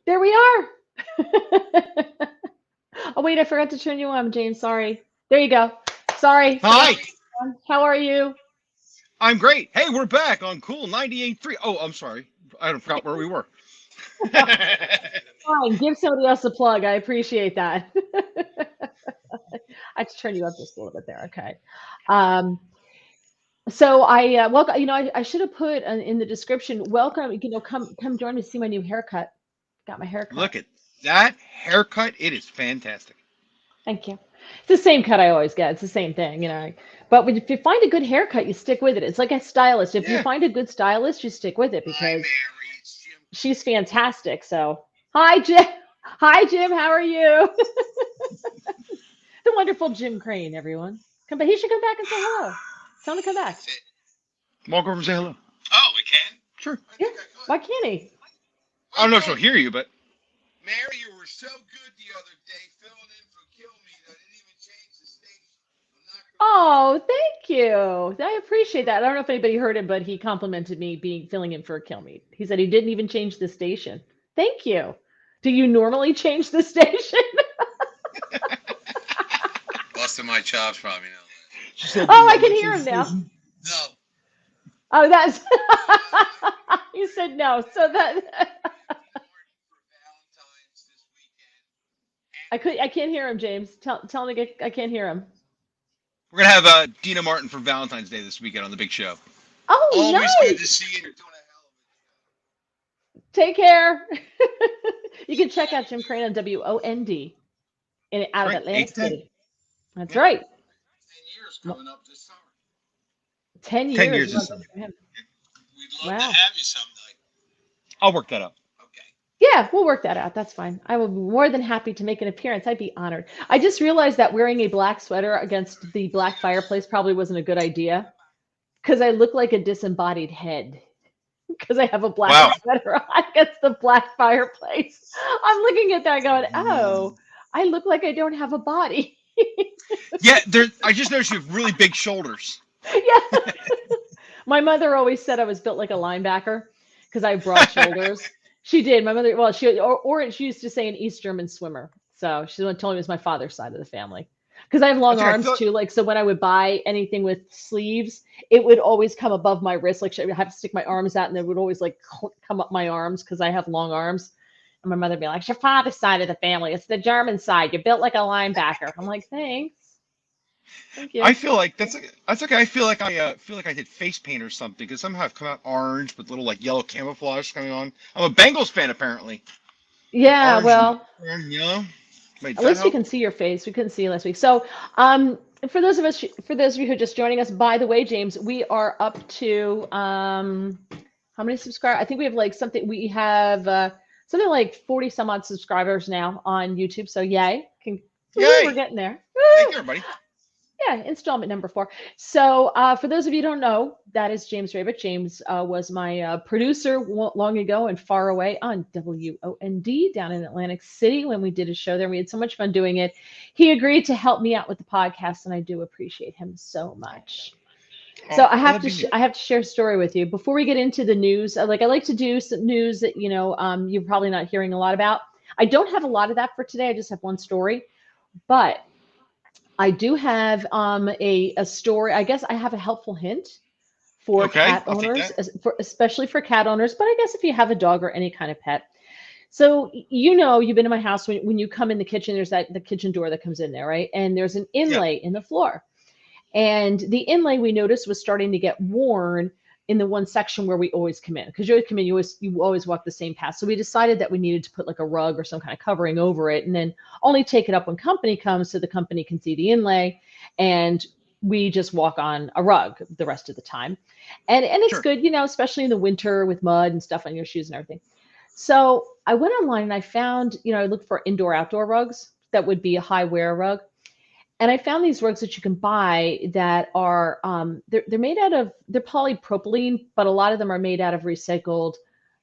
There we are. Oh, wait, I forgot to turn you on, James. Sorry. There you go. Sorry. Forgot to Hi, turn you on. How are you? I'm great. Hey, we're back on Cool 98.3. Oh, I'm sorry. I forgot where we were. Fine. Give somebody else a plug. I appreciate that. I have to turn you up just a little bit there. Okay. Um, so welcome. I should have put in the description. Welcome. Come join me. See my new haircut. Got my haircut. Look at that haircut. It is fantastic. Thank you. It's the same cut I always get. It's the same thing. But if you find a good haircut, you stick with it. It's like a stylist. If you Yeah. find a good stylist, you stick with it Hi, because Mary. It's Jim. she's fantastic. So, hi, Jim. Hi, Jim. How are you? The wonderful Jim Crane, everyone. Come back. He should come back and say hello. Tell him to come back. Walk over and say hello. Oh, we can? Sure. I Yeah. think I could. Why can't he? I don't know if she'll hear you, but. Mary, you were so good the other day filling in for Kill Me that I didn't even change the station. I'm not going to lie. Oh, thank you. I appreciate that. I don't know if anybody heard him, but he complimented me being filling in for a kill me. He said he didn't even change the station. Thank you. Do you normally change the station? Busting my chops probably now. She said, "Do you Oh, I can normally hear change him the now. station?" No. Oh, that's you said no. So that For Valentine's this weekend. I can't hear him, James. Tell him to get I can't hear him. We're going to have Dina Martin for Valentine's Day this weekend on the big show. Oh, Always good to nice. see you. You're doing a hell of Take care. You can check out Jim Crane on WOND out of Right? 8 Atlantic to 10. City. That's Yep. right. 10 years coming up this summer. 10 10 years. years this summer. We'd love to Wow. have you some night. I'll work that out. Okay. Yeah, we'll work that out. That's fine. I will be more than happy to make an appearance. I'd be honored. I just realized that wearing a black sweater against the black fireplace probably wasn't a good idea because I look like a disembodied head because I have a black Wow. sweater on against the black fireplace. I'm looking at that going, oh, I look like I don't have a body. Yeah, there. I just noticed you have really big shoulders. Yeah. My mother always said I was built like a linebacker because I have broad shoulders. She did. My mother, well, she used to say an East German swimmer. So she's the one who told me it was my father's side of the family. Because I have long That's okay. I arms feel too. Like, so when I would buy anything with sleeves, it would always come above my wrist. Like, I would have to stick my arms out and it would always like come up my arms because I have long arms. And my mother would be like, it's your father's side of the family. It's the German side. You're built like a linebacker. I'm like, thanks. Thank I you. feel like that's okay. I feel like I did face paint or something because somehow I've come out orange with little like yellow camouflage coming on. I'm a Bengals fan apparently. Yeah, Orange well, and yellow. Wait, at does that least we help? can see your face. We couldn't see you last week. So, for those of you who are just joining us, by the way, James, we are up to how many subscribers? I think we have like something. We have something like 40 some odd subscribers now on YouTube. So, yay! Woo, we're Yay! getting there. Thank Woo! you, everybody. Yeah, installment number 4. So, for those of you who don't know, that is James Rabbit. James was my producer long ago and far away on WOND down in Atlantic City when we did a show there. We had so much fun doing it. He agreed to help me out with the podcast, and I do appreciate him so much. So Oh, I love being here. I have to share a story with you before we get into the news. I like to do some news that you're probably not hearing a lot about. I don't have a lot of that for today. I just have one story, but I do have a story. I guess I have a helpful hint for Okay, cat I'll take owners, that. especially for cat owners. But I guess if you have a dog or any kind of pet. So you've been in my house when you come in the kitchen. There's the kitchen door that comes in there, right? And there's an Yeah, inlay in the floor. And the inlay we noticed was starting to get worn in the one section where we always come in because you always come in, you always walk the same path. So we decided that we needed to put like a rug or some kind of covering over it, and then only take it up when company comes so the company can see the inlay, and we just walk on a rug the rest of the time. And it's sure. good, especially in the winter with mud and stuff on your shoes and everything. So I went online and I found, I looked for indoor outdoor rugs that would be a high wear rug, and I found these rugs that you can buy that are they're made out of they're polypropylene, but a lot of them are made out of recycled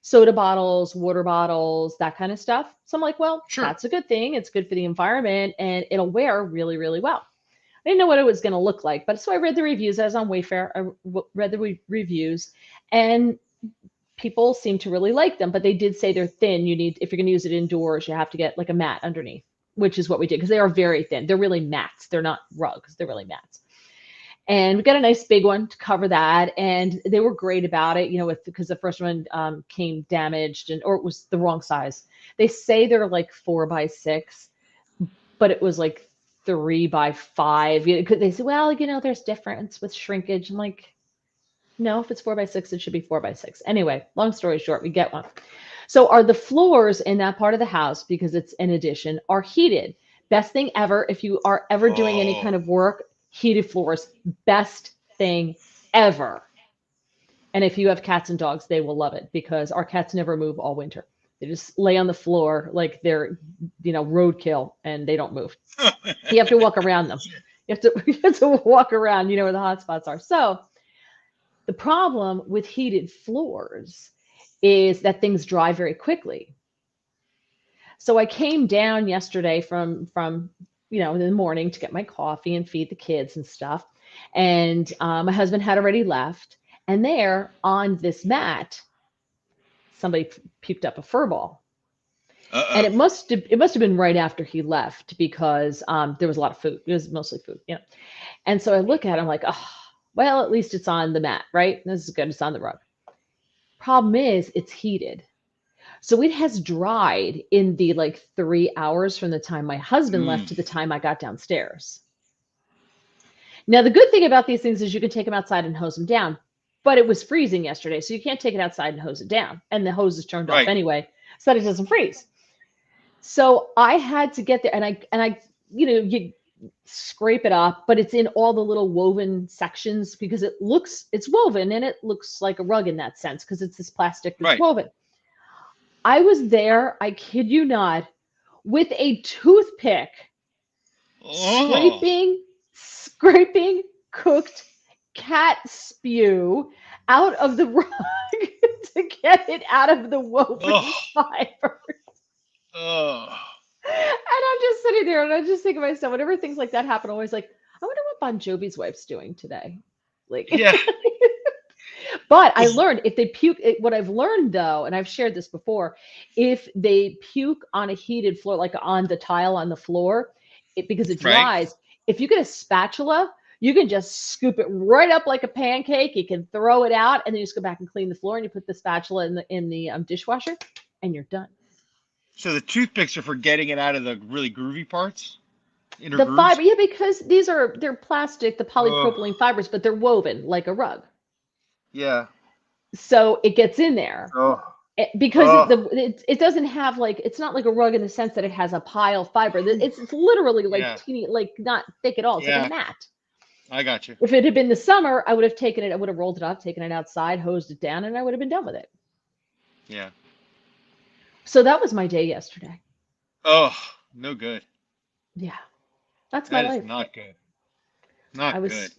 soda bottles, water bottles, that kind of stuff. So I'm like, well, Sure. that's a good thing. It's good for the environment and it'll wear really, really well. I didn't know what it was going to look like, but so I read the reviews. I was on Wayfair. I read the reviews, and people seem to really like them, but they did say they're thin. If you're going to use it indoors, you have to get like a mat underneath, which is what we did because they are very thin. They're really mats. They're not rugs. They're really mats. And we got a nice big one to cover that, and they were great about it, because the first one came damaged or it was the wrong size. They say they're like 4x6, but it was like 3x5. They say, well, there's difference with shrinkage. I'm like, no, if it's 4x6, it should be 4x6. Anyway, long story short, we get one. So the floors in that part of the house, because it's an addition, are heated. Best thing ever. If you are ever doing any kind of work, heated floors, best thing ever. And if you have cats and dogs, they will love it because our cats never move all winter. They just lay on the floor like they're, roadkill, and they don't move. You have to walk around them. You have to walk around, where the hot spots are. So the problem with heated floors is that things dry very quickly. So I came down yesterday from in the morning to get my coffee and feed the kids and stuff. And my husband had already left. And there on this mat, somebody puked up a fur ball. And it must have been right after he left because there was a lot of food. It was mostly food, And so I look at it, I'm like, oh, well, at least it's on the mat, right? This is good. It's on the rug. Problem is, it's heated. So it has dried in the 3 hours from the time my husband left to the time I got downstairs. Now, the good thing about these things is you can take them outside and hose them down, but it was freezing yesterday, so you can't take it outside and hose it down. And the hose is turned off anyway, so that it doesn't freeze. So I had to get there, and I, you scrape it up, but it's in all the little woven sections because it's woven and it looks like a rug in that sense because it's this plastic that's woven. I was there, I kid you not, with a toothpick, scraping cooked cat spew out of the rug to get it out of the woven fiber. And I'm just sitting there and I just think to myself, whenever things like that happen, I'm always like, I wonder what Bon Jovi's wife's doing today. Yeah. But I learned if they puke, what I've learned though, and I've shared this before, if they puke on a heated floor, like on the tile on the floor, because it dries, if you get a spatula, you can just scoop it right up like a pancake. You can throw it out and then you just go back and clean the floor and you put the spatula in the dishwasher and you're done. So the toothpicks are for getting it out of the really groovy parts? The fiber, because they're plastic, the polypropylene fibers, but they're woven like a rug. Yeah. So it gets in there because it doesn't have it's not like a rug in the sense that it has a pile fiber. It's literally teeny, not thick at all. It's like a mat. I got you. If it had been the summer, I would have taken it. I would have rolled it up, taken it outside, hosed it down, and I would have been done with it. Yeah. So that was my day yesterday. Oh, no good. Yeah. That's my life. That is not good. Not good.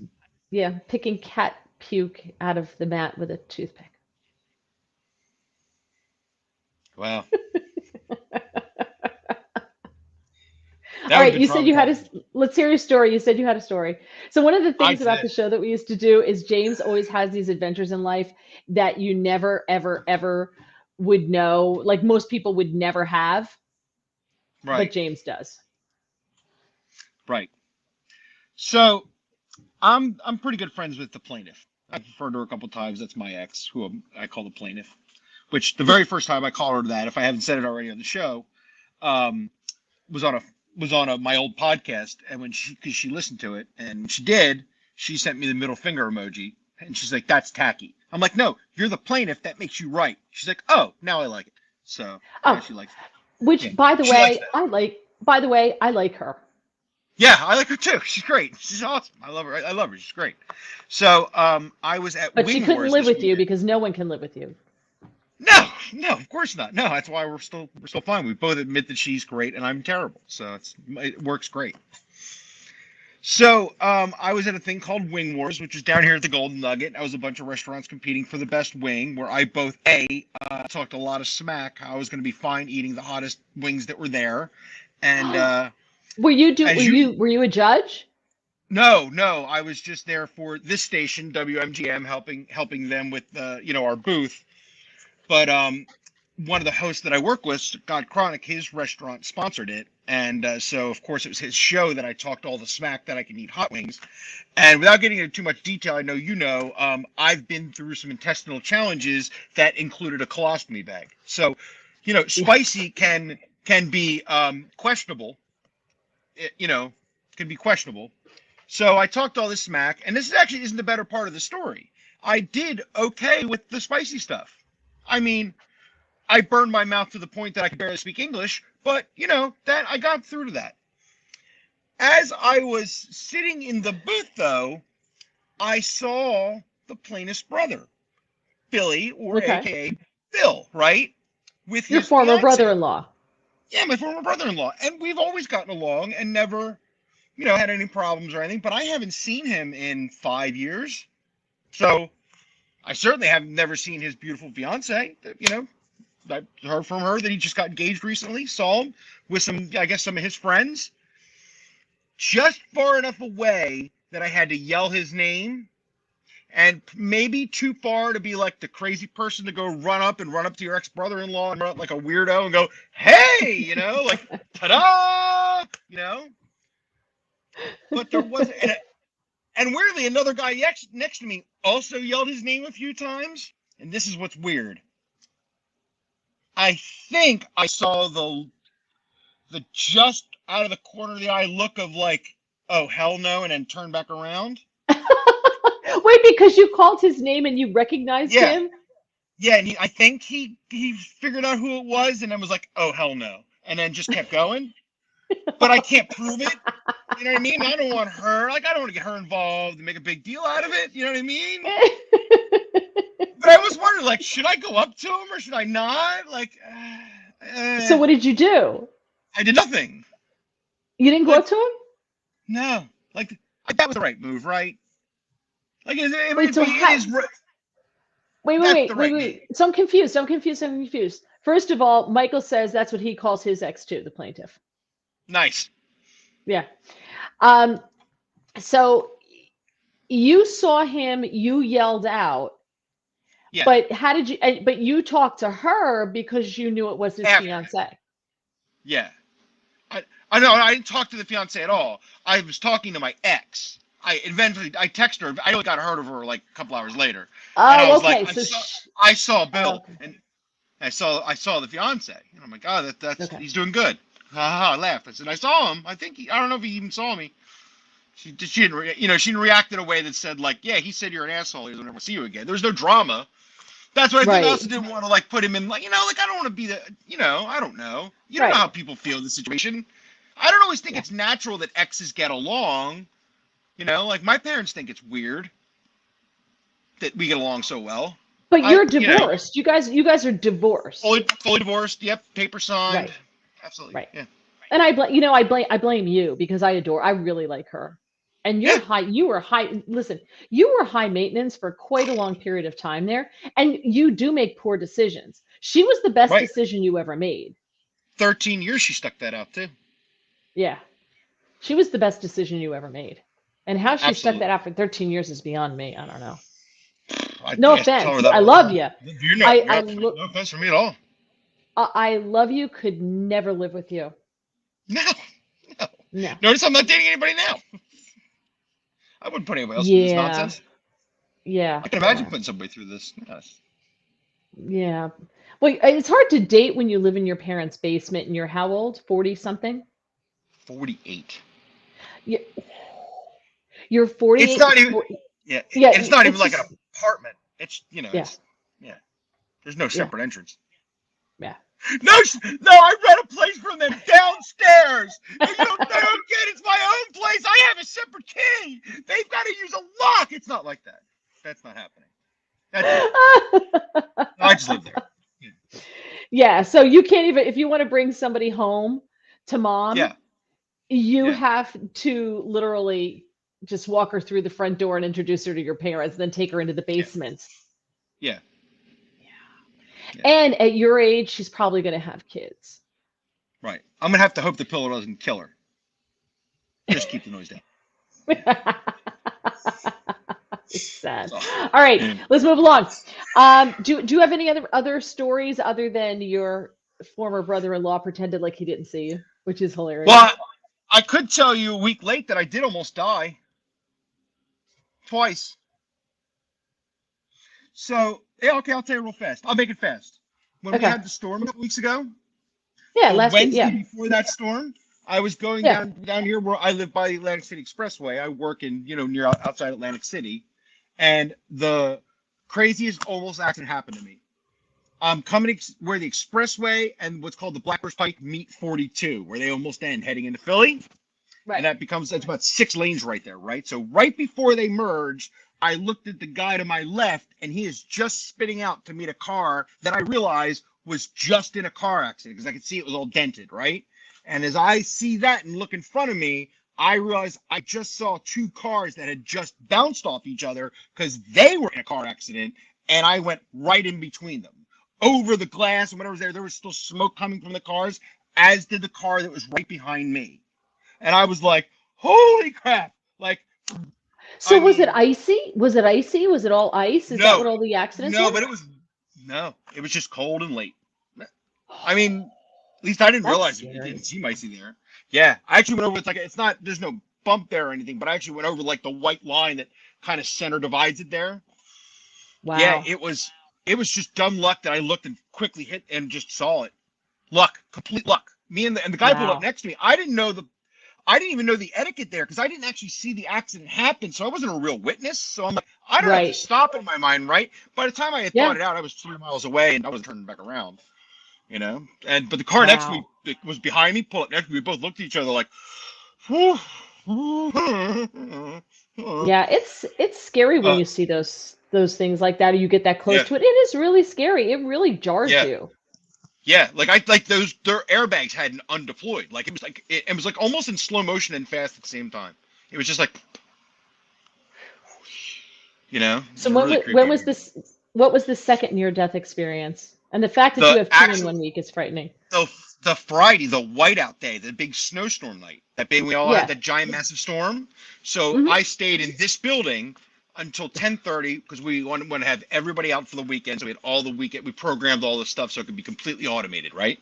Yeah, picking cat puke out of the mat with a toothpick. Wow. All right, you said you had let's hear your story. You said you had a story. So one of the things about the show that we used to do is James always has these adventures in life that you never, ever, ever would know. Like most people would never have. Right. But James does. Right. So I'm pretty good friends with the plaintiff. I've referred to her a couple of times. That's my ex, who I call the plaintiff. Which the very first time I call her that, if I haven't said it already on the show, was on my old podcast, and because she listened to it, and when she did, she sent me the middle finger emoji, and she's like, "That's tacky." I'm like, "No, you're the plaintiff. That makes you right." She's like, "Oh, now I like it." So she likes it. Which, by the way, I like. By the way, I like her. Yeah, I like her too. She's great. She's awesome. I love her. She's great. So I was at But Wing she couldn't Wars live with weekend. you because no one can live with you. No, of course not. No, that's why we're still fine. We both admit that she's great and I'm terrible. So it works great. So I was at a thing called Wing Wars, which was down here at the Golden Nugget. I was a bunch of restaurants competing for the best wing, where I both talked a lot of smack. I was going to be fine eating the hottest wings that were there, and were you a judge? No, I was just there for this station, WMGM, helping them with our booth. But one of the hosts that I work with, Scott Chronic, his restaurant sponsored it, and so of course it was his show that I talked all the smack that I can eat hot wings. And without getting into too much detail, I know you know, I've been through some intestinal challenges that included a colostomy bag. So, spicy can be questionable. Can be questionable. So I talked all this smack, and this actually isn't the better part of the story. I did okay with the spicy stuff. I mean, I burned my mouth to the point that I could barely speak English, but that I got through to that. As I was sitting in the booth, though, I saw the plaintiff's brother, Billy, or Okay. AKA Bill, right? With Your his former fiance. brother-in-law. Yeah, my former brother-in-law. And we've always gotten along and never, had any problems or anything, but I haven't seen him in 5 years. So I certainly have never seen his beautiful fiance. I heard from her that he just got engaged recently, saw him with some of his friends, just far enough away that I had to yell his name, and maybe too far to be like the crazy person to go run up to your ex-brother-in-law and run up like a weirdo and go, hey, like, ta-da, But there wasn't, and weirdly, another guy next to me also yelled his name a few times, and this is what's weird. I think I saw the just out of the corner of the eye look of like, oh, hell no, and then turn back around. Wait, because you called his name and you recognized Yeah. him? Yeah, and I think he figured out who it was and then was like, oh, hell no, and then just kept going. But I can't prove it. You know what I mean? I don't want her. Like, I don't want to get her involved and make a big deal out of it. You know what I mean? But I was wondering, like, should I go up to him or should I not? Like, So what did you do? I did nothing. You didn't go up to him? No, like that was the right move, right? Like it Wait, so is right. wait. So I'm confused. First of all, Michael says that's what he calls his ex too, the plaintiff. Nice. Yeah. So you saw him, you yelled out. Yeah. But how did you? But you talked to her because you knew it was his fiance. Yeah. I know. I didn't talk to the fiance at all. I was talking to my ex. I texted her. I only got a hold of her like a couple hours later. Oh, and I was okay. Like, I saw Bill, okay. and I saw the fiance. And I'm like, oh, that's Okay. He's doing good. I laughed. I said, I saw him. I think I don't know if he even saw me. She didn't react in a way that said like, yeah, he said you're an asshole. He doesn't ever see you again. There was no drama. That's what I also didn't want to like put him in like, like I don't want to be the, I don't know. You don't know how people feel in this situation. I don't always think it's natural that exes get along. Like my parents think it's weird that we get along so well. But you're divorced. You guys are divorced. Fully divorced. Yep. Paper signed. Right. Absolutely. Right. Yeah. And I blame you because I really like her. And you were high maintenance for quite a long period of time there. And you do make poor decisions. She was the best decision you ever made. 13 years she stuck that out too. Yeah. She was the best decision you ever made. And how she stuck that out for 13 years is beyond me. I don't know. No offense. I love you. No offense from me at all. I love you. Could never live with you. No. Notice I'm not dating anybody now. I wouldn't put anybody else through this nonsense. Yeah. I can imagine putting somebody through this. Yes. Yeah. Well, it's hard to date when you live in your parents' basement and you're how old? 40 something? 48. You're 48. It's not even. Yeah. It's not even like an apartment. It's Yeah. There's no separate entrance. Yeah. No, I rent a place from them downstairs. And you don't get it. It's my own place. I have a separate key. They've got to use a lock. It's not like that. That's not happening. I just live there. Yeah. So you can't even, if you want to bring somebody home to mom, you have to literally just walk her through the front door and introduce her to your parents, then take her into the basement. Yeah. And at your age, she's probably going to have kids. Right. I'm going to have to hope the pillow doesn't kill her. Just keep the noise down. It's sad. All right, let's move along. Do you have any other stories other than your former brother-in-law pretended like he didn't see you, which is hilarious. Well, I could tell you a week late that I did almost die twice. So, yeah, okay, I'll tell you real fast. I'll make it fast. When we Okay. had the storm a couple weeks ago, Yeah, the last week. Wednesday Yeah. before that storm, I was going Yeah. down here where I live by the Atlantic City Expressway. I work in, near outside Atlantic City, and the craziest almost accident happened to me. I'm coming where the expressway and what's called the Blackbird Pike meet 42, where they almost end heading into Philly. Right. And that's about 6 lanes right there, right? So right before they merge, I looked at the guy to my left, and he is just spitting out to meet a car that I realized was just in a car accident because I could see it was all dented, right? And as I see that and look in front of me, I realized I just saw two cars that had just bounced off each other because they were in a car accident, and I went right in between them. Over the glass and whatever was there was still smoke coming from the cars, as did the car that was right behind me. And I was like, holy crap. Like, So I was it mean, icy? Was it icy? Was it all ice? Is that no, what all the accidents no, were? but it was just cold and late. I mean, at least I didn't That's realize it scary. didn't seem icy there. Yeah, I actually went over, there's no bump there or anything, but I actually went over like the white line that kind of center divides it there. Wow. Yeah, it was just dumb luck that I looked and quickly hit and just saw it. Luck, complete luck. Me and the guy pulled Wow. up next to me. I didn't even know the etiquette there because I didn't actually see the accident happen, so I wasn't a real witness. So I'm like, I don't have to Right. stop in my mind, right? By the time I had Yeah. thought it out, I was 3 miles away and I was turning back around, but the car next to me Wow. that was behind me, pulled up next to me. We both looked at each other like, whew, Yeah, it's scary when uh, you see those things like that, or you get that close yeah, to it. It is really scary. It really jars yeah. you. Yeah, their airbags hadn't undeployed. Like it was like almost in slow motion and fast at the same time. It was just like, it's So really when creepy. was this? What was the second near-death experience? And the fact that you The have two in actual 1 week is frightening. the Friday, the whiteout day, the big snowstorm night, that big we all had Yeah. that giant massive storm. So Hmm. I stayed in this building until 10:30 because we want to have everybody out for the weekend. So we had all the weekend. We programmed all the stuff so it could be completely automated, right?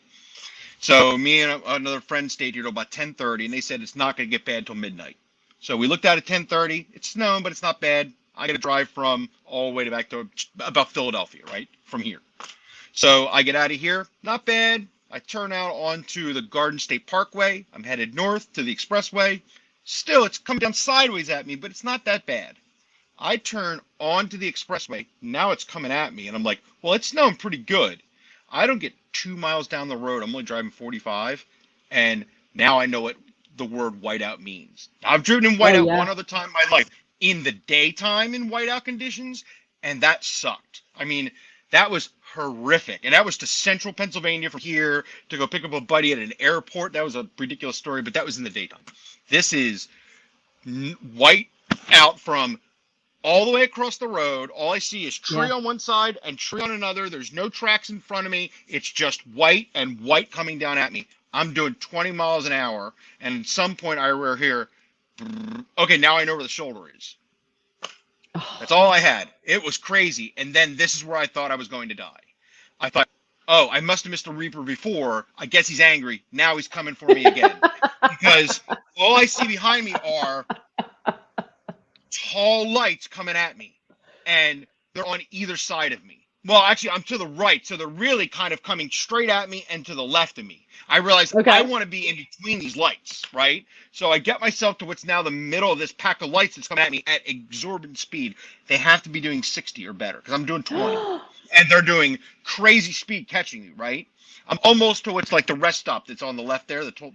So me and another friend stayed here till about 10:30, and they said it's not going to get bad till midnight. So we looked out at 10:30. It's snowing, but it's not bad. I got to drive from all the way back to about Philadelphia, right? From here. So I get out of here, not bad. I turn out onto the Garden State Parkway. I'm headed north to the expressway. Still, it's coming down sideways at me, but it's not that bad. I turn onto the expressway. Now it's coming at me, and I'm like, well, it's snowing pretty good. I don't get 2 miles down the road. I'm only driving 45, and now I know what the word whiteout means. I've driven in Oh whiteout one yeah. other time in my life in the daytime in whiteout conditions, and that sucked. I mean, that was horrific. And that was to central Pennsylvania from here to go pick up a buddy at an airport. That was a ridiculous story, but that was in the daytime. This is white out from all the way across the road. All I see is tree Yeah. on one side and tree on another. There's no tracks in front of me. It's just white and white coming down at me. I'm doing 20 miles an hour, and at some point I were here. Okay, now I know where the shoulder is. That's all I had. It was crazy. And then this is where I thought I was going to die. I thought, oh, I must have missed a Reaper before. I guess he's angry. Now he's coming for me again. Because all I see behind me are tall lights coming at me. And they're on either side of me. Well, actually, I'm to the right. So they're really kind of coming straight at me and to the left of me. I realized I Okay. want to be in between these lights, right? So I get myself to what's now the middle of this pack of lights that's coming at me at exorbitant speed. They have to be doing 60 or better because I'm doing 20. And they're doing crazy speed catching me, right? I'm almost to what's like the rest stop that's on the left there, the toll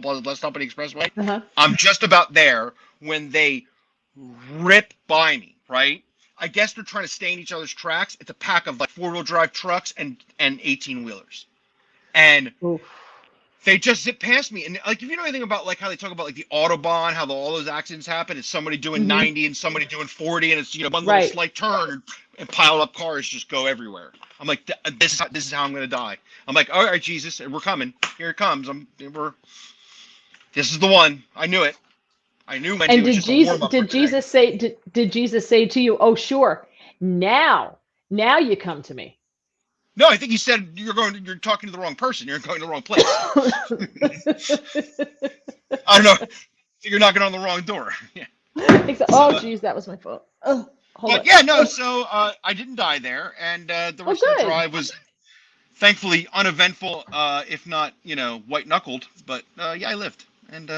plaza left stop on the expressway. Uh-huh. I'm just about there when they rip by me, right? I guess they're trying to stay in each other's tracks. It's a pack of like 4-wheel drive trucks and 18-wheelers. And Oof. they just zip past me. And like, if you know anything about like how they talk about like the Autobahn, how all those accidents happen, it's somebody doing Hmm. 90 and somebody doing 40, and it's one little Right. slight turn and piled up cars just go everywhere. I'm like, this is how I'm gonna die. I'm like, all right, Jesus, we're coming. Here it comes. This is the one. I knew it. I knew when it And was did just a warm Jesus up for did today. Jesus say did Jesus say to you, "Oh, sure. Now Now you come to me. No, I think you said you're talking to the wrong person. You're going to the wrong place. I don't know. You're knocking on the wrong door. Yeah. Oh, geez, that was my fault. Oh, hold But on. yeah, no. So I didn't die there, and the rest of the good. drive was thankfully uneventful, if not, white knuckled. But yeah, I lived, and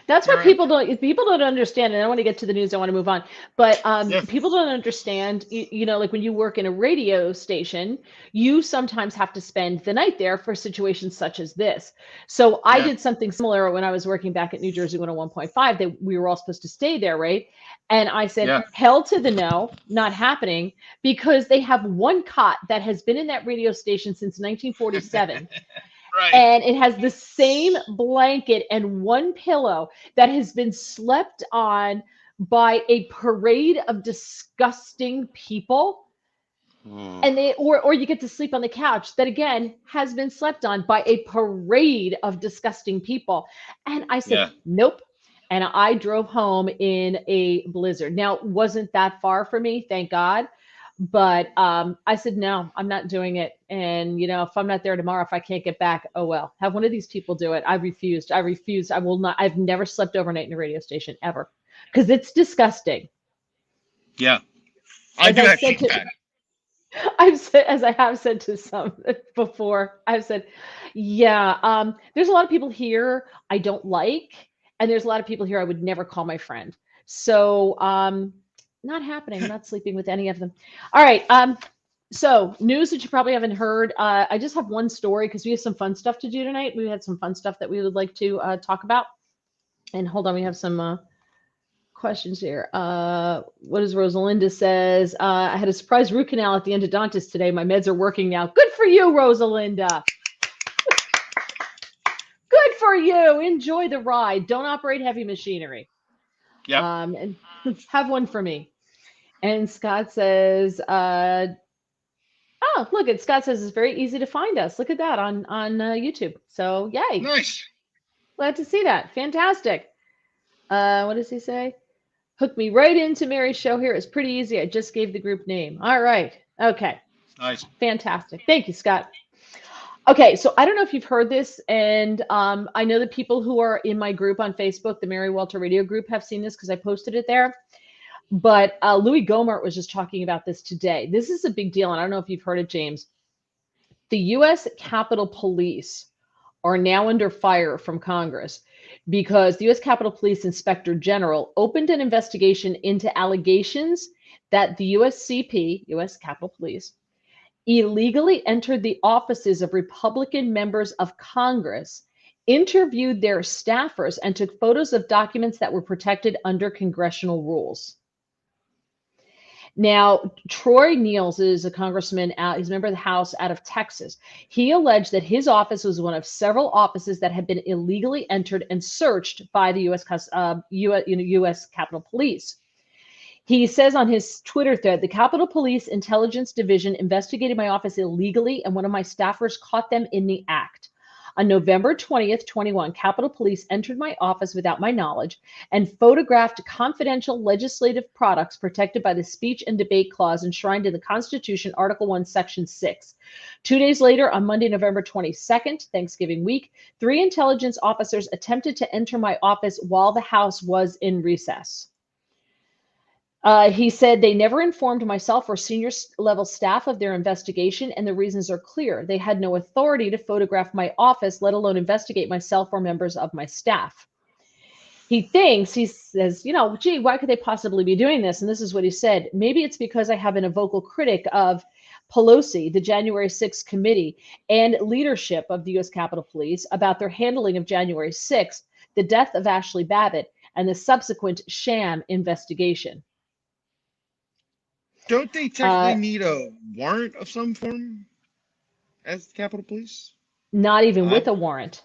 That's here what I am. people don't understand. And I want to get to the news. I want to move on. But Yeah. people don't understand, like when you work in a radio station, you sometimes have to spend the night there for situations such as this. So I Yeah. did something similar when I was working back at New Jersey 101.5, that we were all supposed to stay there, right? And I said, Yeah. hell to the no, not happening, because they have one cot that has been in that radio station since 1947. Right. And it has the same blanket and one pillow that has been slept on by a parade of disgusting people. And or you get to sleep on the couch that again has been slept on by a parade of disgusting people. And I said, Yeah. nope. And I drove home in a blizzard. Now, it wasn't that far for me, thank God. But I said, no, I'm not doing it. And, if I'm not there tomorrow, if I can't get back, oh, well, have one of these people do it. I refused. I will not. I've never slept overnight in a radio station ever, because it's disgusting. Yeah. I do have sheet pad. I've said, as I have said to some before, I've said, yeah, there's a lot of people here I don't like, and there's a lot of people here I would never call my friend. So, not happening. I'm not sleeping with any of them. All right. So news that you probably haven't heard. I just have one story because we have some fun stuff to do tonight. We had some fun stuff that we would like to talk about. And hold on, we have some questions here. What is Rosalinda says? I had a surprise root canal at the endodontist today. My meds are working now. Good for you, Rosalinda. Good for you. Enjoy the ride. Don't operate heavy machinery. Yeah. And have one for me. And Scott says, oh, look at Scott says it's very easy to find us. Look at that on YouTube. So yay. Nice. Glad to see that. Fantastic. What does he say? Hook me right into Mary's show here. It's pretty easy. I just gave the group name. All right. Okay. Nice. Fantastic. Thank you, Scott. Okay, so I don't know if you've heard this, and I know the people who are in my group on Facebook, the Mary Walter Radio group, have seen this because I posted it there. But Louis Gohmert was just talking about this today. This is a big deal, and I don't know if you've heard it, James. The U.S. Capitol Police are now under fire from Congress because the U.S. Capitol Police Inspector General opened an investigation into allegations that the USCP, U.S. Capitol Police, illegally entered the offices of Republican members of Congress, interviewed their staffers, and took photos of documents that were protected under congressional rules. Now, Troy Niels is a congressman he's a member of the House out of Texas. He alleged that his office was one of several offices that had been illegally entered and searched by the U.S. Capitol Police. He says on his Twitter thread, the Capitol Police Intelligence Division investigated my office illegally, and one of my staffers caught them in the act. On November 20th, 21, Capitol Police entered my office without my knowledge and photographed confidential legislative products protected by the Speech and Debate Clause enshrined in the Constitution, Article 1, Section 6. 2 days later, on Monday, November 22nd, Thanksgiving week, 3 intelligence officers attempted to enter my office while the House was in recess. He said they never informed myself or senior level staff of their investigation, and the reasons are clear. They had no authority to photograph my office, let alone investigate myself or members of my staff. He says, gee, why could they possibly be doing this? And this is what he said. Maybe it's because I have been a vocal critic of Pelosi, the January 6th committee, and leadership of the U.S. Capitol Police about their handling of January 6th, the death of Ashley Babbitt, and the subsequent sham investigation. Don't they technically need a warrant of some form as Capitol Police? Not even with a warrant.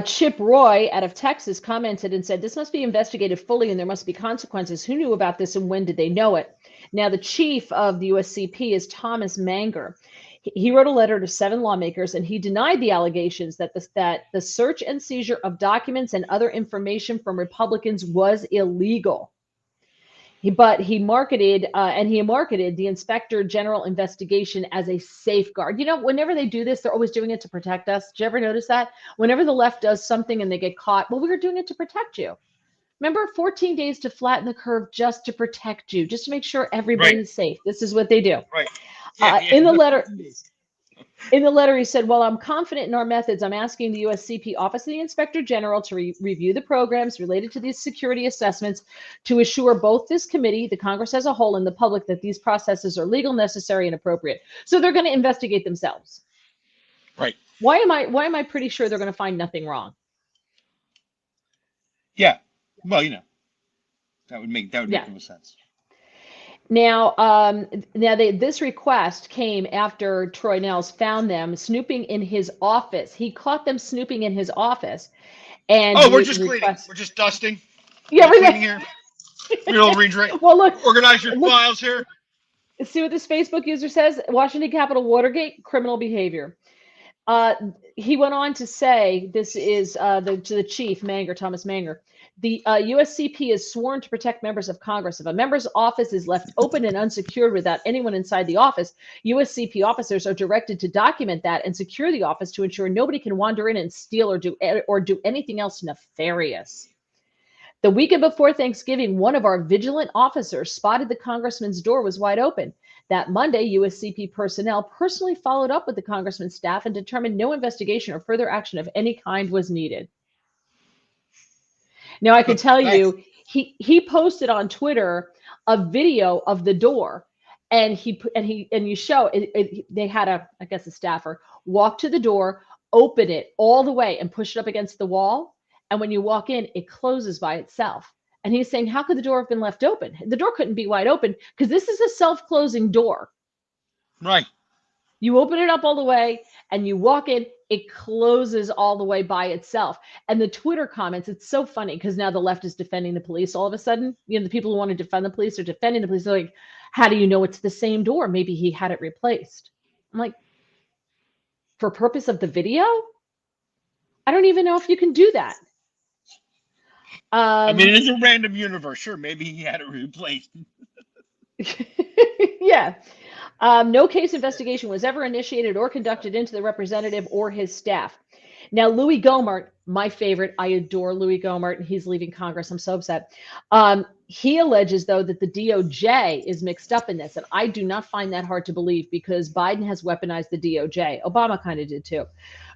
Chip Roy out of Texas commented and said, this must be investigated fully and there must be consequences. Who knew about this and when did they know it? Now, the chief of the USCP is Thomas Manger. He wrote a letter to 7 lawmakers and he denied the allegations that the search and seizure of documents and other information from Republicans was illegal. He marketed the Inspector General investigation as a safeguard. You know, whenever they do this, they're always doing it to protect us. Did you ever notice that? Whenever the left does something and they get caught, well, we were doing it to protect you. Remember, 14 days to flatten the curve just to protect you, just to make sure everybody Right. is safe. This is what they do. Right. Yeah. In the letter, he said, "While I'm confident in our methods, I'm asking the USCP Office of the Inspector General to review the programs related to these security assessments to assure both this committee, the Congress as a whole, and the public that these processes are legal, necessary, and appropriate." So they're going to investigate themselves. Right. Why am I pretty sure they're going to find nothing wrong? Yeah. Well, that would make Yeah. no sense. Now, this request came after Troy Nels found them snooping in his office. He caught them snooping in his office, and Oh, we're just cleaning. We're just dusting. Yeah, We're cleaning here. We'll read. Well, look, Organize your files here. see what this Facebook user says. Washington Capitol Watergate criminal behavior. He went on to say, this is to the chief, Thomas Manger. The USCP is sworn to protect members of Congress. If a member's office is left open and unsecured without anyone inside the office, USCP officers are directed to document that and secure the office to ensure nobody can wander in and steal or do anything else nefarious. The weekend before Thanksgiving, one of our vigilant officers spotted the congressman's door was wide open. That Monday, USCP personnel personally followed up with the congressman's staff and determined no investigation or further action of any kind was needed. Now, I can tell you, he posted on Twitter a video of the door, and you show it. They had a staffer walk to the door, open it all the way, and push it up against the wall. And when you walk in, it closes by itself. And he's saying, how could the door have been left open? The door couldn't be wide open because this is a self-closing door. Right. You open it up all the way and you walk in, it closes all the way by itself. And the Twitter comments, it's so funny because now the left is defending the police all of a sudden. The people who want to defend the police are defending the police. They're like, how do you know it's the same door? Maybe he had it replaced. I'm like, for purpose of the video? I don't even know if you can do that. I mean, it's a random universe. Sure, maybe he had it replaced. Yeah. No case investigation was ever initiated or conducted into the representative or his staff. Now, Louis Gohmert, my favorite, I adore Louis Gohmert, and he's leaving Congress. I'm so upset. He alleges, though, that the DOJ is mixed up in this, and I do not find that hard to believe because Biden has weaponized the DOJ. Obama kind of did, too.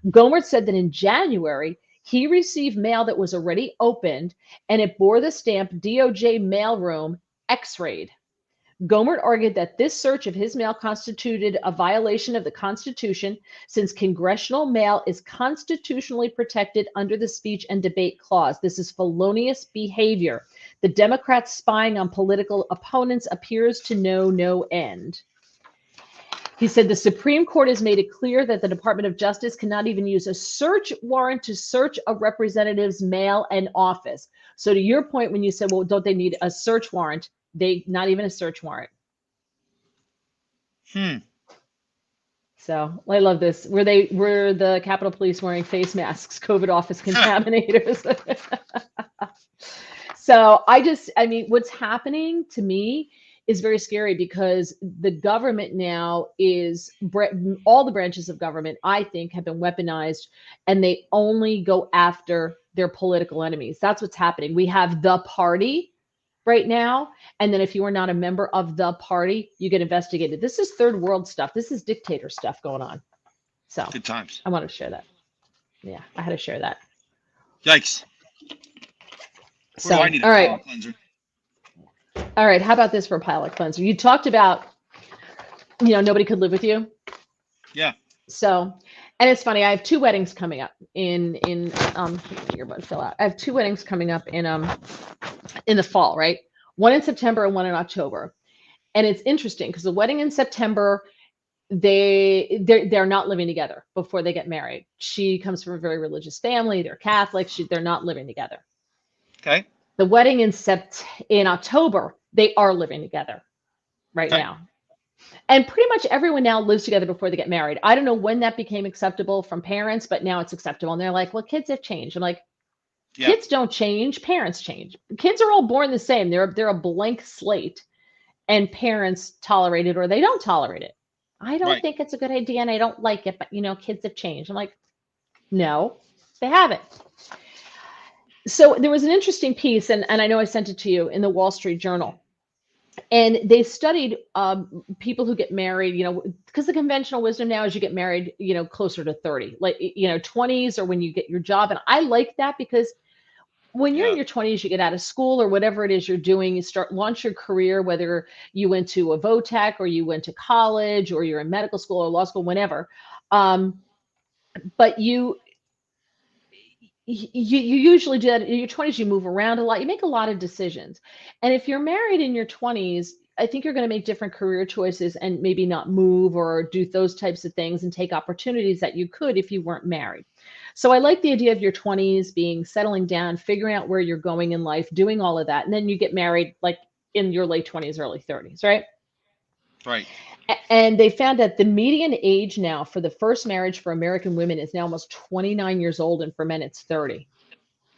Gohmert said that in January, he received mail that was already opened, and it bore the stamp DOJ mailroom X-rayed. Gohmert argued that this search of his mail constituted a violation of the Constitution since congressional mail is constitutionally protected under the Speech and Debate Clause. This is felonious behavior. The Democrats spying on political opponents appears to know no end. He said the Supreme Court has made it clear that the Department of Justice cannot even use a search warrant to search a representative's mail and office. So to your point, when you said, well, don't they need a search warrant? Not even a search warrant. So I love this. Were the Capitol Police wearing face masks, COVID office contaminators? So I mean, what's happening to me is very scary because the government now is, all the branches of government, I think, have been weaponized, and they only go after their political enemies. That's what's happening. We have the party right now, and then if you are not a member of the party, you get investigated. This is third world stuff. This is dictator stuff going on. So good times. I wanted to share that. Yeah, I had to share that. Yikes. So, I need a all right. palate cleanser. All right. How about this for a palate cleanser? You talked about, nobody could live with you. Yeah. So, and it's funny. I have two weddings coming up in earbud fill out. I have two weddings coming up in the fall, right? One in September and one in October. And it's interesting because the wedding in September, they're not living together before they get married. She comes from a very religious family. They're Catholic. They're not living together. Okay. The wedding in October, they are living together right now. And pretty much everyone now lives together before they get married. I don't know when that became acceptable from parents, but now it's acceptable. And they're like, well, kids have changed. I'm like, Yeah. Kids don't change, parents change. Kids are all born the same. They're a blank slate, and parents tolerate it or they don't tolerate it. I don't Right. think it's a good idea and I don't like it, but kids have changed. I'm like, no, they haven't. So there was an interesting piece, and I know I sent it to you in the Wall Street Journal. And they studied people who get married, because the conventional wisdom now is you get married, closer to 30, like, 20s or when you get your job. And I like that because when you're in Yeah. your 20s, you get out of school or whatever it is you're doing, you launch your career, whether you went to a VOTEC or you went to college or you're in medical school or law school, whenever. But you usually do that in your 20s. You move around a lot, you make a lot of decisions, and if you're married in your 20s, I think you're going to make different career choices and maybe not move or do those types of things and take opportunities that you could if you weren't married. So I like the idea of your 20s being settling down, figuring out where you're going in life, doing all of that, and then you get married like in your late 20s, early 30s, right? Right. And they found that the median age now for the first marriage for American women is now almost 29 years old, and for men it's 30.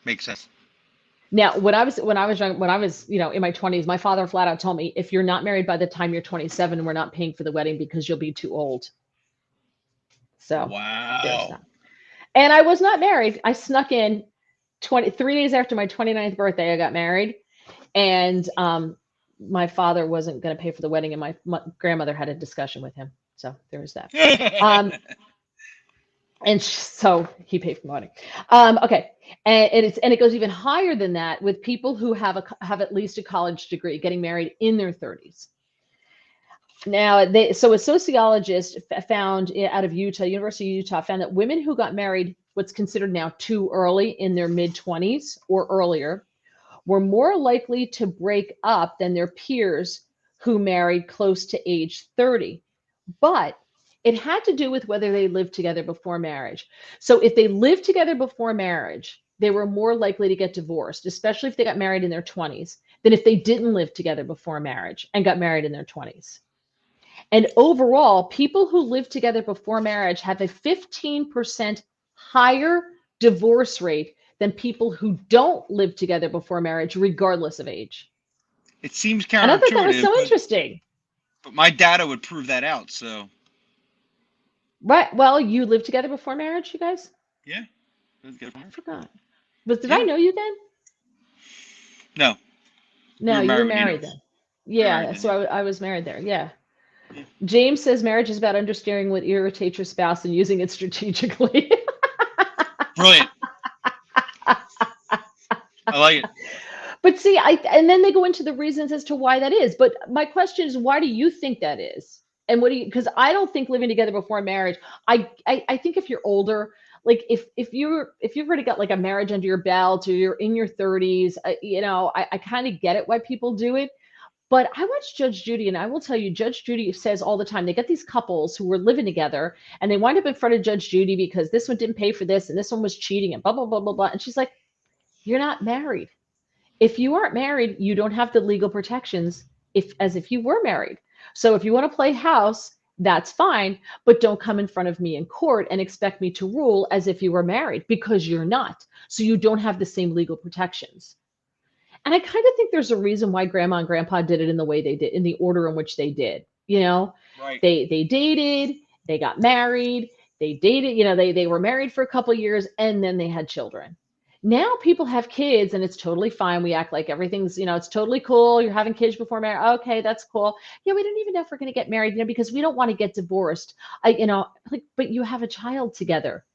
Makes sense. Now, when I was young, when I was, in my 20s, my father flat out told me, if you're not married by the time you're 27, we're not paying for the wedding because you'll be too old. So there's Wow. that. And I was not married. I snuck in 3 days after my 29th birthday, I got married. And my father wasn't going to pay for the wedding, and my grandmother had a discussion with him. So there was that. And so he paid for the wedding. Okay, and it goes even higher than that with people who have at least a college degree getting married in their 30s. Now, a sociologist found out of Utah, University of Utah, found that women who got married what's considered now too early in their mid 20s or earlier were more likely to break up than their peers who married close to age 30. But it had to do with whether they lived together before marriage. So if they lived together before marriage, they were more likely to get divorced, especially if they got married in their 20s, than if they didn't live together before marriage and got married in their 20s. And overall, people who live together before marriage have a 15% higher divorce rate than people who don't live together before marriage, regardless of age. It seems And I thought that was counterintuitive, so but interesting. my data would prove that out. So Right. Well, you lived together before marriage, you guys? yeah, let's go. I forgot. Did I Yeah. know you then? No, we No, were you were married when you married know. then. We were married Yeah, then. so Yeah. I was married there. Yeah. Yeah. James says marriage is about understanding what irritates your spouse and using it strategically. Brilliant. I like it. But see, and then they go into the reasons as to why that is. But my question is, why do you think that is? And what do you? Because I don't think living together before marriage. I think if you're older, like if you've already got like a marriage under your belt or you're in your 30s, I kind of get it why people do it. But I watch Judge Judy, and I will tell you, Judge Judy says all the time they get these couples who were living together, and they wind up in front of Judge Judy because this one didn't pay for this, and this one was cheating, and blah blah blah blah blah. And she's like, "You're not married. If you aren't married, you don't have the legal protections as if you were married. So if you want to play house, that's fine, but don't come in front of me in court and expect me to rule as if you were married because you're not. So you don't have the same legal protections." And I kind of think there's a reason why grandma and grandpa did it in the way they did, in the order in which they did. Right. They dated, they got married, they dated, they were married for a couple of years and then they had children. Now people have kids and it's totally fine. We act like everything's, it's totally cool. You're having kids before marriage. Okay, that's cool. Yeah, we don't even know if we're going to get married, because we don't want to get divorced. But you have a child together.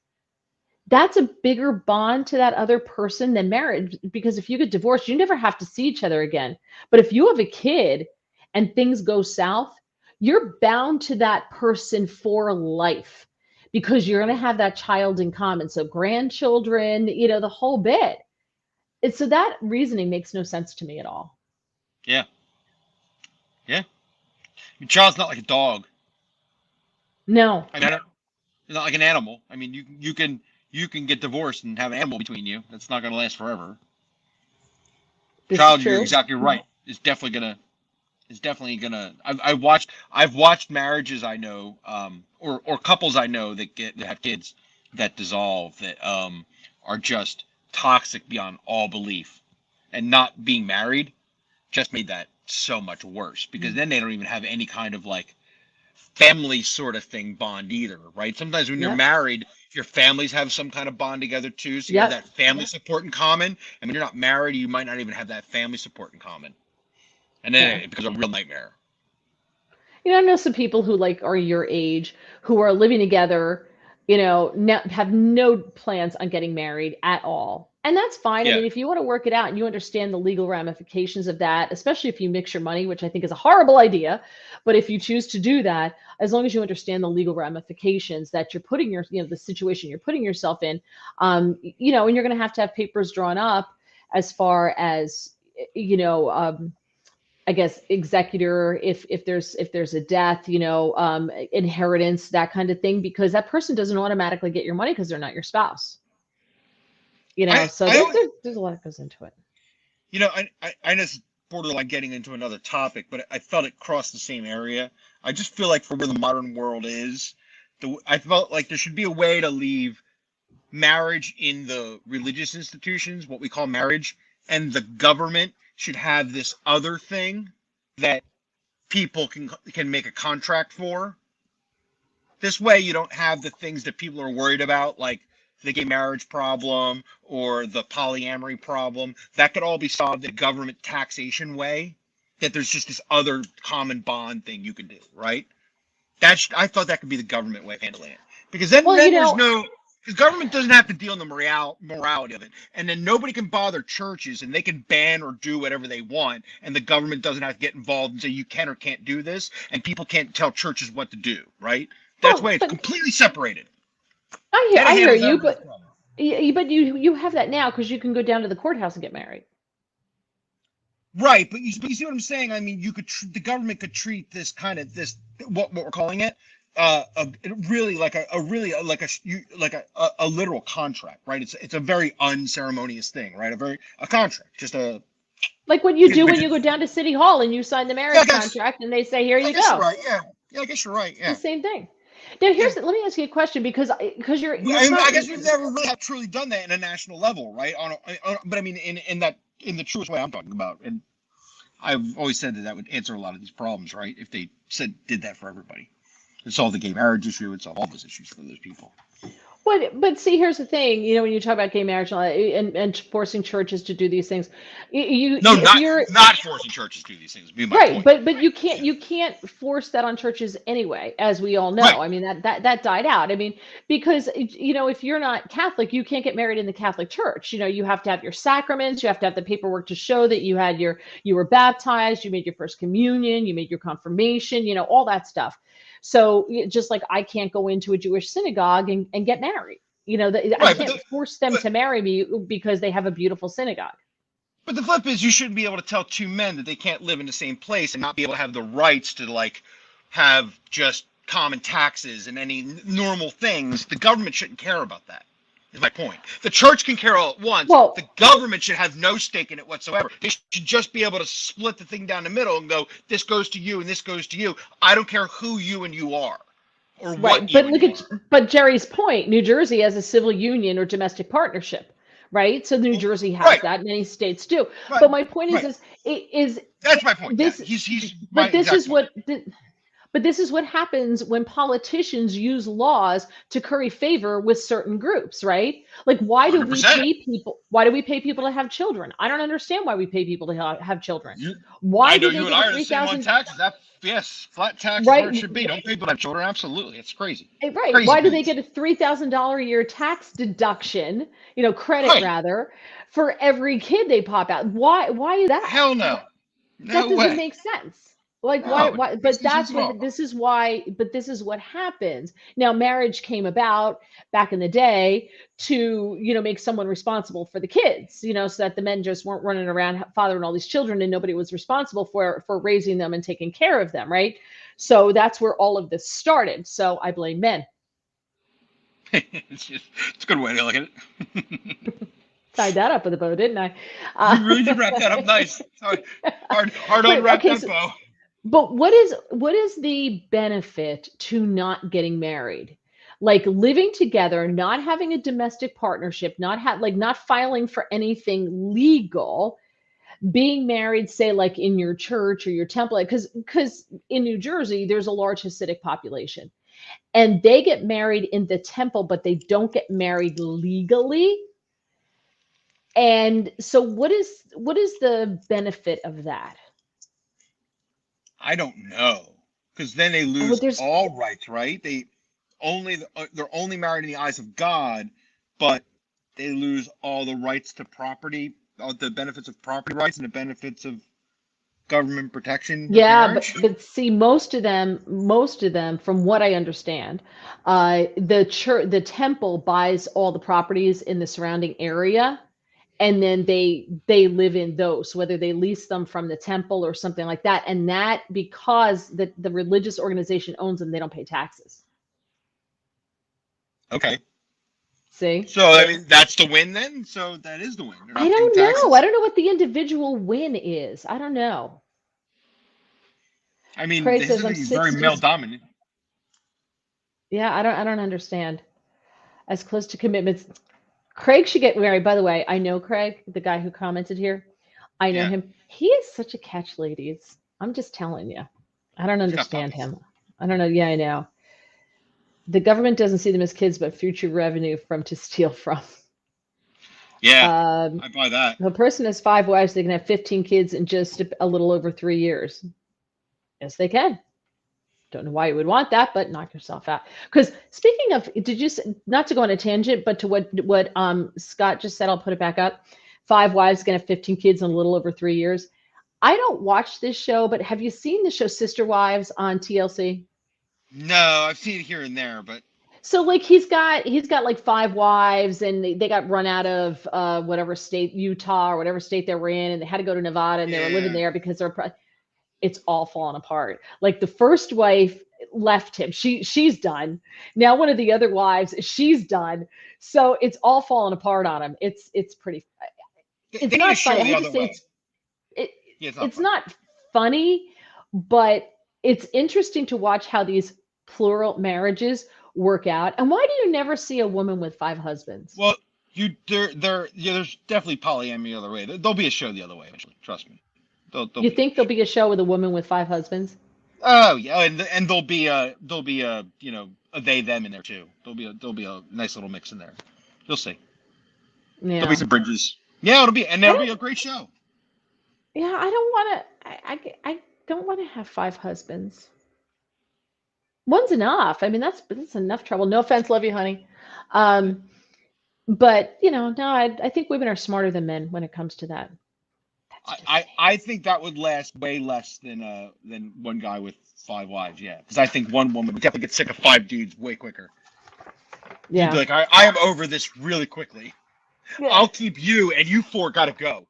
That's a bigger bond to that other person than marriage, because if you get divorced, you never have to see each other again. But if you have a kid and things go south, you're bound to that person for life because you're going to have that child in common. So grandchildren, the whole bit. And so that reasoning makes no sense to me at all. Yeah. Yeah. Your child's not like a dog. No. I mean, it's not like an animal. I mean, you can get divorced and have an animal between you. That's not going to last forever. This Child, is you're true. exactly right. Is definitely gonna. I've watched marriages I know, or couples I know that have kids that dissolve, that are just toxic beyond all belief. And not being married just made that so much worse, because then they don't even have any kind of like family sort of thing bond either, right? Sometimes when you're Yep. married, your families have some kind of bond together too. So you have Yep. that family support in common. And when you're not married, you might not even have that family support in common. And then Yeah. it becomes a real nightmare. I know some people who like are your age who are living together, have no plans on getting married at all. And that's fine. I Yeah. mean, if you want to work it out and you understand the legal ramifications of that, especially if you mix your money, which I think is a horrible idea, but if you choose to do that, as long as you understand the legal ramifications that you're putting the situation you're putting yourself in, and you're going to have papers drawn up as far as, I guess executor, if there's a death, inheritance, that kind of thing, because that person doesn't automatically get your money because they're not your spouse. I, So I there's a lot that goes into it. I know it's borderline getting into another topic, but I felt it crossed the same area. I just feel like for where the modern world is, I felt like there should be a way to leave marriage in the religious institutions, what we call marriage, and the government should have this other thing that people can make a contract for. This way you don't have the things that people are worried about, like the gay marriage problem or the polyamory problem. That could all be solved in a government taxation way, that there's just this other common bond thing you can do, right? I thought that could be the government way of handling it. Because then Well, there's no, because government doesn't have to deal in the morality of it. And then nobody can bother churches, and they can ban or do whatever they want. And the government doesn't have to get involved and say you can or can't do this. And people can't tell churches what to do, right? That's why it's completely separated. I hear you, but you have that now because you can go down to the courthouse and get married. Right, but you see what I'm saying? I mean, the government could treat this kind of what we're calling it, really like a literal contract, right? It's a very unceremonious thing, right? A contract, just a like what you do when you go down to City Hall and you sign the marriage contract, and they say, "Here you go." You're right. Yeah, I guess you're right. Yeah, the same thing. Now, let me ask you a question because you're. I guess we've never really have truly done that in a national level, right? But I mean, in the truest way I'm talking about, and I've always said that would answer a lot of these problems, right? If they did that for everybody, it'd solve the gay marriage issue, it'd solve all those issues for those people. But see, here's the thing. When you talk about gay marriage and forcing churches to do these things, not forcing churches to do these things. Be my right, point. but you can't force that on churches anyway, as we all know. Right. I mean that died out. I mean, because if you're not Catholic, you can't get married in the Catholic Church. You have to have your sacraments, you have to have the paperwork to show that you were baptized, you made your first communion, you made your confirmation, all that stuff. So just like I can't go into a Jewish synagogue and get married, I can't force them to marry me because they have a beautiful synagogue. But the flip is, you shouldn't be able to tell two men that they can't live in the same place and not be able to have the rights to like have just common taxes and any normal things. The government shouldn't care about that. Is my point. The church can care all at once. Well, the government should have no stake in it whatsoever. They should just be able to split the thing down the middle and go, this goes to you and this goes to you. I don't care who you and you are, or what. Right, but Jerry's point. New Jersey has a civil union or domestic partnership, right? So New Jersey has that. Many states do. Right. But my point is that's my point. But this is what happens when politicians use laws to curry favor with certain groups, right? Like, why do 100%. we pay people? Why do we pay people to have children? I don't understand why we pay people to have children. Why do they get $3,000? Yes, flat tax right? Is where it should be. Don't pay people to have children. Absolutely, it's crazy. Right? Crazy why do things. they get a $3,000 a year tax deduction? Credit rather, for every kid they pop out. Why is that? Hell no. That doesn't make sense. Like, why? But this is what happens. Now, marriage came about back in the day to, make someone responsible for the kids, so that the men just weren't running around fathering all these children and nobody was responsible for raising them and taking care of them, right? So that's where all of this started. So I blame men. It's a good way to look at it. Tied that up with a bow, didn't I? You really did wrap that up nice. Hard on wrap that bow. But what is the benefit to not getting married? like living together, not having a domestic partnership, not filing for anything legal, being married, say like in your church or your temple, because in New Jersey there's a large Hasidic population, and they get married in the temple, but they don't get married legally. And so what is the benefit of that? I don't know, because then they Well, lose there's all rights, right? They're only married in the eyes of God, but they lose all the rights to property, all the benefits of property rights and the benefits of government protection of Yeah, but marriage. but see, most of them, from what I understand, the temple buys all the properties in the surrounding area, and then they live in those, whether they lease them from the temple or something like that. And that, because the religious organization owns them, they don't pay taxes. Okay, See? so I mean that's the win then. So that is the win. They're I not paying don't know. I taxes. don't know what the individual win is. I don't know. I mean, Craig this says I'm is very 60. male dominant. Yeah, I don't understand. As close to commitments. Craig should get married. By the way, I know Craig, the guy who commented here. I know Yeah, him. He is such a catch, ladies. I'm just telling you. I don't he's got understand puppies. him. I don't know. Yeah, I know. The government doesn't see them as kids, but future revenue from to steal from. Yeah, Um, I buy that. if a person has 5 wives, they can have 15 kids in just a little over 3 years. Yes, they can. Don't know why you would want that, but knock yourself out. Because speaking of, not to go on a tangent, but to what Scott just said, I'll put it back up. 5 wives gonna have 15 kids in a little over 3 years. I don't watch this show, but have you seen the show Sister Wives on TLC? No, I've seen it here and there, but So like he's got like 5 wives, and they got run out of whatever state, Utah or whatever state they were in, and they had to go to Nevada, and they were living yeah. there because it's all falling apart. Like the first wife left him. She's done. Now one of the other wives, she's done. So it's all falling apart on him. It's pretty, it's They need to not funny. show I the hate to other say way. it, Yeah, it's not it's funny. not funny, but it's interesting to watch how these plural marriages work out. And why do you never see a woman with 5 husbands? Well, yeah, there's definitely polyamory the other way. There'll be a show the other way eventually. Trust me. There'll You be. think there'll be a show with a woman with 5 husbands? Oh yeah, and there'll be a a they them in there too. There'll be a nice little mix in there. You'll see. There'll be Yeah. some bridges. Yeah, I it'll be don't a great show. Yeah, I don't want to. I don't want to have 5 husbands. One's enough. I mean, that's enough trouble. No offense, love you, honey. Um, but no, I think women are smarter than men when it comes to that. That's just me. I think that would last way less than one guy with 5 wives. Yeah, because I think one woman would definitely get sick of 5 dudes way quicker. You'd be Yeah. like, I am over this really quickly. Yeah. I'll keep you, and you four gotta go.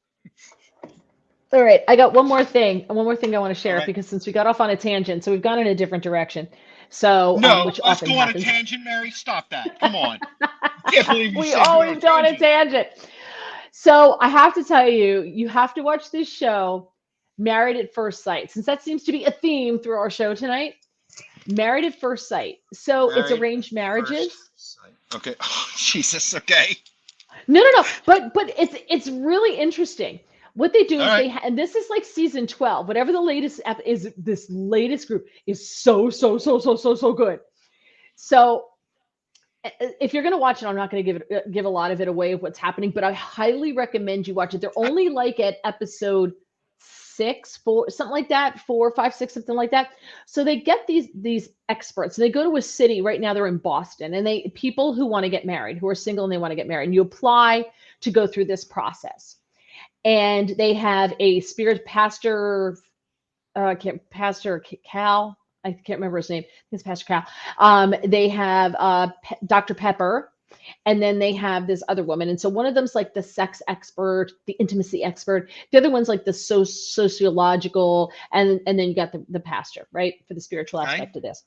All right, I got one more thing. One more thing I want to All share, right. because since we got off on a tangent, so we've gone in a different direction. So, No, which us often go on a happens. tangent, Mary. Stop that. Come on. Can't believe you We said you were on a always go on a tangent. tangent. So I have to tell you, you have to watch this show, Married at First Sight, since that seems to be a theme through our show tonight. Married at First Sight. So it's Married arranged marriages. first sight. Okay. Oh, Jesus. Okay. No. But it's really interesting. What they do All is right. and this is like season 12. Whatever the latest is, this latest group is so good. So if you're going to watch it, I'm not going to give a lot of it away of what's happening, but I highly recommend you watch it. They're only like at episode 6, 4, something like that, 4, 5, 6, something like that. So they get these experts. They go to a city. Right now they're in Boston, and people who want to get married, who are single and they want to get married, and you apply to go through this process. And they have a spirit pastor, Pastor Cal. I can't remember his name. It's Pastor Cal. They have Dr. Pepper, and then they have this other woman. And so one of them's like the sex expert, the intimacy expert. The other one's like the sociological, and then you got the pastor, right, for the spiritual Okay. aspect of this.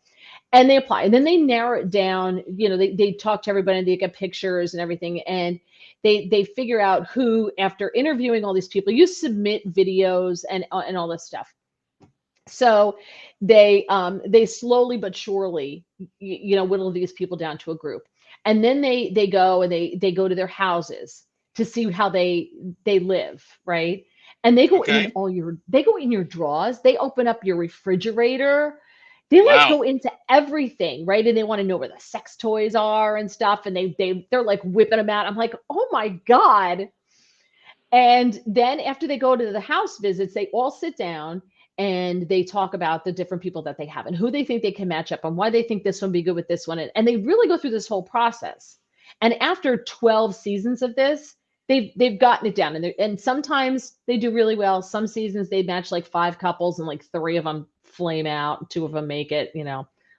And they apply, and then they narrow it down. They talk to everybody, and they get pictures and everything, and they figure out who, after interviewing all these people, you submit videos and all this stuff. So they slowly but surely, whittle these people down to a group, and then they go and they go to their houses to see how they live, right? And Okay. they go in your drawers, they open up your refrigerator, they like Wow. go into everything, right? And they want to know where the sex toys are and stuff, and they're like whipping them out. I'm like, oh my God. And then after they go to the house visits, they all sit down and they talk about the different people that they have and who they think they can match up and why they think this one would be good with this one. And they really go through this whole process. And after 12 seasons of this, they've gotten it down. And sometimes they do really well. Some seasons they match like 5 couples and like 3 of them flame out, and 2 of them make it.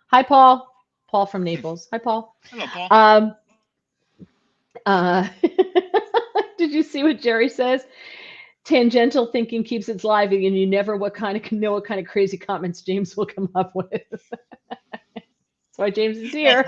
Hi, Paul. Paul from Naples. Hi, Paul. Hello, Paul. Uh, did you see what Jerry says? Tangential thinking keeps it live, and you never know what kind of crazy comments James will come up with. That's why James is here.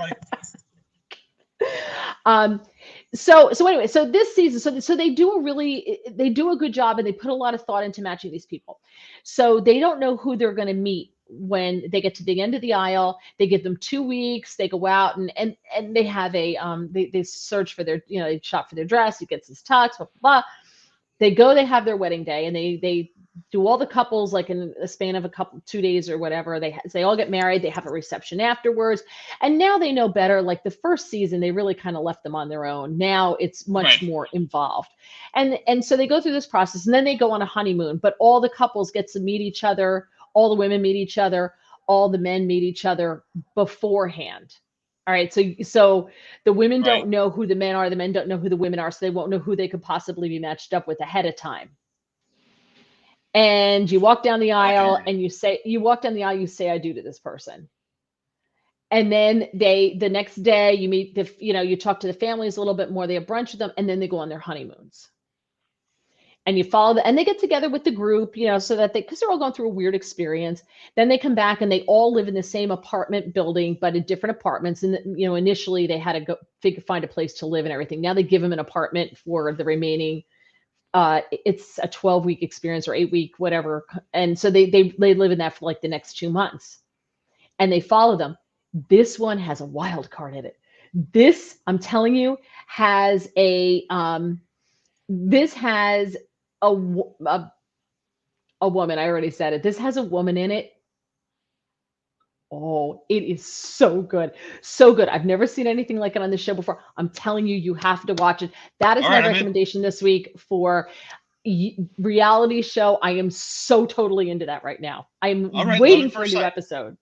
So anyway, so this season, so they do a good job, and they put a lot of thought into matching these people. So they don't know who they're going to meet when they get to the end of the aisle. They give them 2 weeks. They go out and they have they search for their, they shop for their dress. He gets his tux, blah blah blah. They go, they have their wedding day, and they do all the couples like in a span of 2 days or whatever. They all get married. They have a reception afterwards, and now they know better. Like the first season, they really kind of left them on their own. Now it's much more involved, and so they go through this process, and then they go on a honeymoon. But all the couples get to meet each other. All the women meet each other. All the men meet each other beforehand. All right, so the women don't know who the men are. The men don't know who the women are, so they won't know who they could possibly be matched up with ahead of time. And you walk down the aisle, and you say, I do to this person. And then the next day you meet you talk to the families a little bit more. They have brunch with them, and then they go on their honeymoons. And you follow and they get together with the group, so that because they're all going through a weird experience. Then they come back and they all live in the same apartment building, but in different apartments. And, initially they had to go find a place to live and everything. Now they give them an apartment for the remaining, it's a 12-week experience or 8-week, whatever. And so they live in that for like the next 2 months, and they follow them. This one has a wild card in it. This, I'm telling you, has this has a woman. I already said it. This has a woman in it. Oh, it is so good. So good. I've never seen anything like it on the show before. I'm telling you, you have to watch it. That is my recommendation this week for reality show. I am so totally into that right now. I'm waiting for a new episode.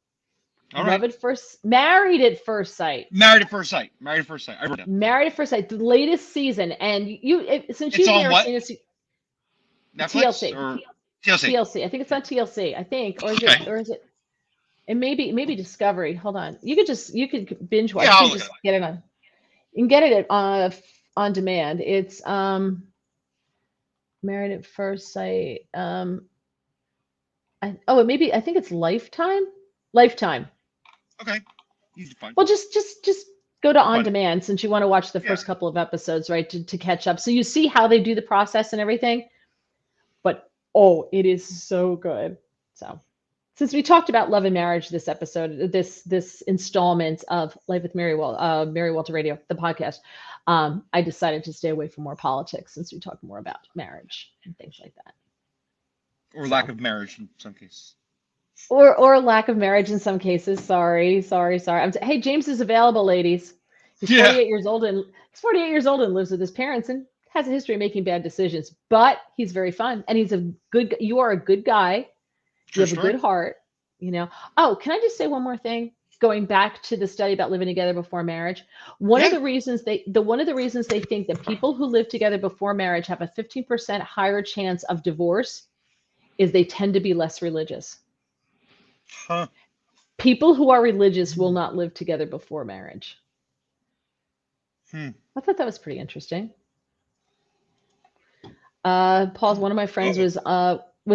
Married at First Sight. Married at First Sight. Married at First Sight. The latest season. And since you've never seen it, Netflix or TLC? TLC. I think it's on TLC. I think, or is it? It may be Discovery. Hold on. You could binge watch. Yeah, you can just get it on. You can get it on demand. It's Married at First Sight. I think it's Lifetime. Lifetime. Okay. Easy to find. Well, just go to on demand since you want to watch the first couple of episodes, right? To catch up. So you see how they do the process and everything. But it is so good. So since we talked about love and marriage this episode, this installment of Life with Mary Walter Radio, the podcast, I decided to stay away from more politics since we talk more about marriage and things like that. Or lack of marriage in some cases. Or lack of marriage in some cases. Sorry. Hey, James is available, ladies. He's 48 years old and lives with his parents and has a history of making bad decisions, but he's very fun and you are a good guy. You have a good heart, Oh, can I just say one more thing? Going back to the study about living together before marriage, one of the reasons they think that people who live together before marriage have a 15% higher chance of divorce is they tend to be less religious. Huh. People who are religious will not live together before marriage. I thought that was pretty interesting. Paul's one of my friends was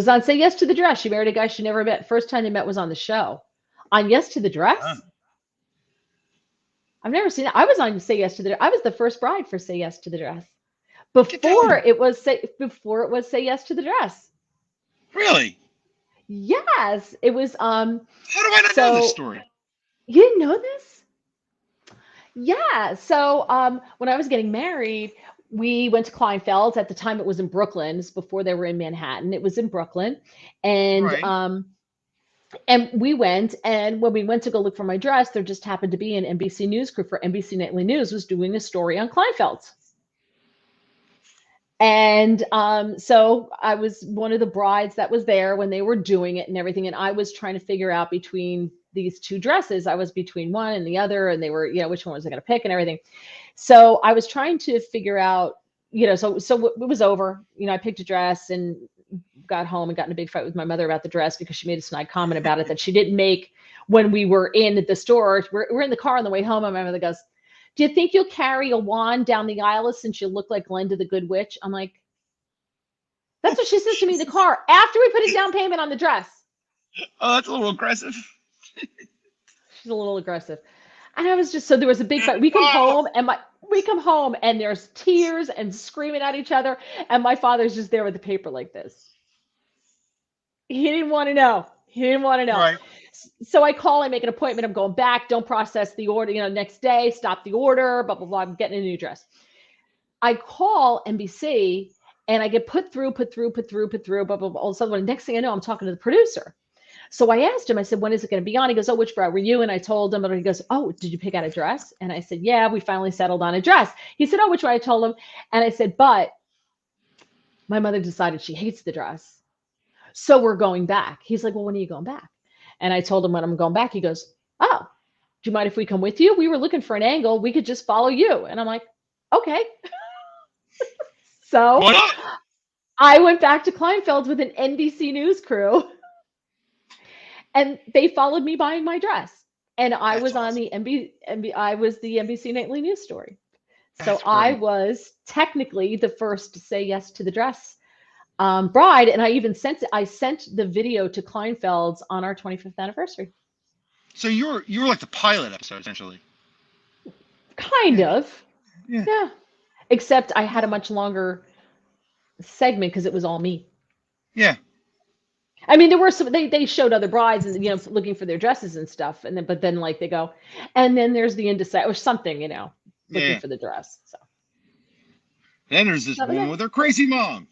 on Say Yes to the Dress. She married a guy she never met. First time they met was on the show. On Yes to the Dress? I've never seen it. I was on Say Yes to the Dress. I was the first bride for Say Yes to the Dress. Before it was Say Yes to the Dress. Really? Yes, it was. How do I not know this So story? you didn't know this? Yeah. So when I was getting married, we went to Kleinfeld's. At the time, it was in Brooklyn. This is before they were in Manhattan. It was in Brooklyn, and Right. we went. And when we went to go look for my dress, there just happened to be an NBC News crew for NBC Nightly News was doing a story on Kleinfeld's. And so I was one of the brides that was there when they were doing it and everything. And I was trying to figure out between these two dresses. I was between one and the other, and they were, which one was I going to pick and everything. So I was trying to figure out, so it was over. I picked a dress and got home and got in a big fight with my mother about the dress because she made a snide comment about it that she didn't make when we were in the store. We're in the car on the way home, and my mother goes, "Do you think you'll carry a wand down the aisle since you look like Glenda the Good Witch?" I'm like, that's what she says to me in the car after we put a down payment on the dress. Oh, that's a little aggressive. She's a little aggressive. And I was just, so there was a big fight. We come home and there's tears and screaming at each other. And my father's just there with the paper like this. He didn't want to know. He didn't want to know. Right. So I call, I make an appointment. I'm going back. Don't process the order, next day, stop the order, blah, blah, blah. I'm getting a new dress. I call NBC and I get put through, blah, blah, blah. All of a sudden, next thing I know, I'm talking to the producer. So I asked him, I said, when is it going to be on? He goes, oh, which bride were you? And I told him, and he goes, oh, did you pick out a dress? And I said, yeah, we finally settled on a dress. He said, oh, which one? I told him. And I said, but my mother decided she hates the dress. So we're going back. He's like, well, when are you going back? And I told him when I'm going back. He goes, oh, do you mind if we come with you? We were looking for an angle. We could just follow you. And I'm like, okay. So Why not? I went back to Kleinfeld's with an NBC News crew, and they followed me buying my dress. And I That's was on awesome. the I was the NBC Nightly News story. So That's I great. was technically the first to say yes to the dress bride, and I sent the video to Kleinfeld's on our 25th anniversary. So you were like the pilot episode essentially. Kind Yeah. of, Yeah. yeah. Except I had a much longer segment because it was all me. Yeah. I mean, there were some. They showed other brides and looking for their dresses and stuff, and then like they go, and then there's the indecisive or something, looking Yeah. for the dress. So Then there's this that was woman it. with her crazy mom.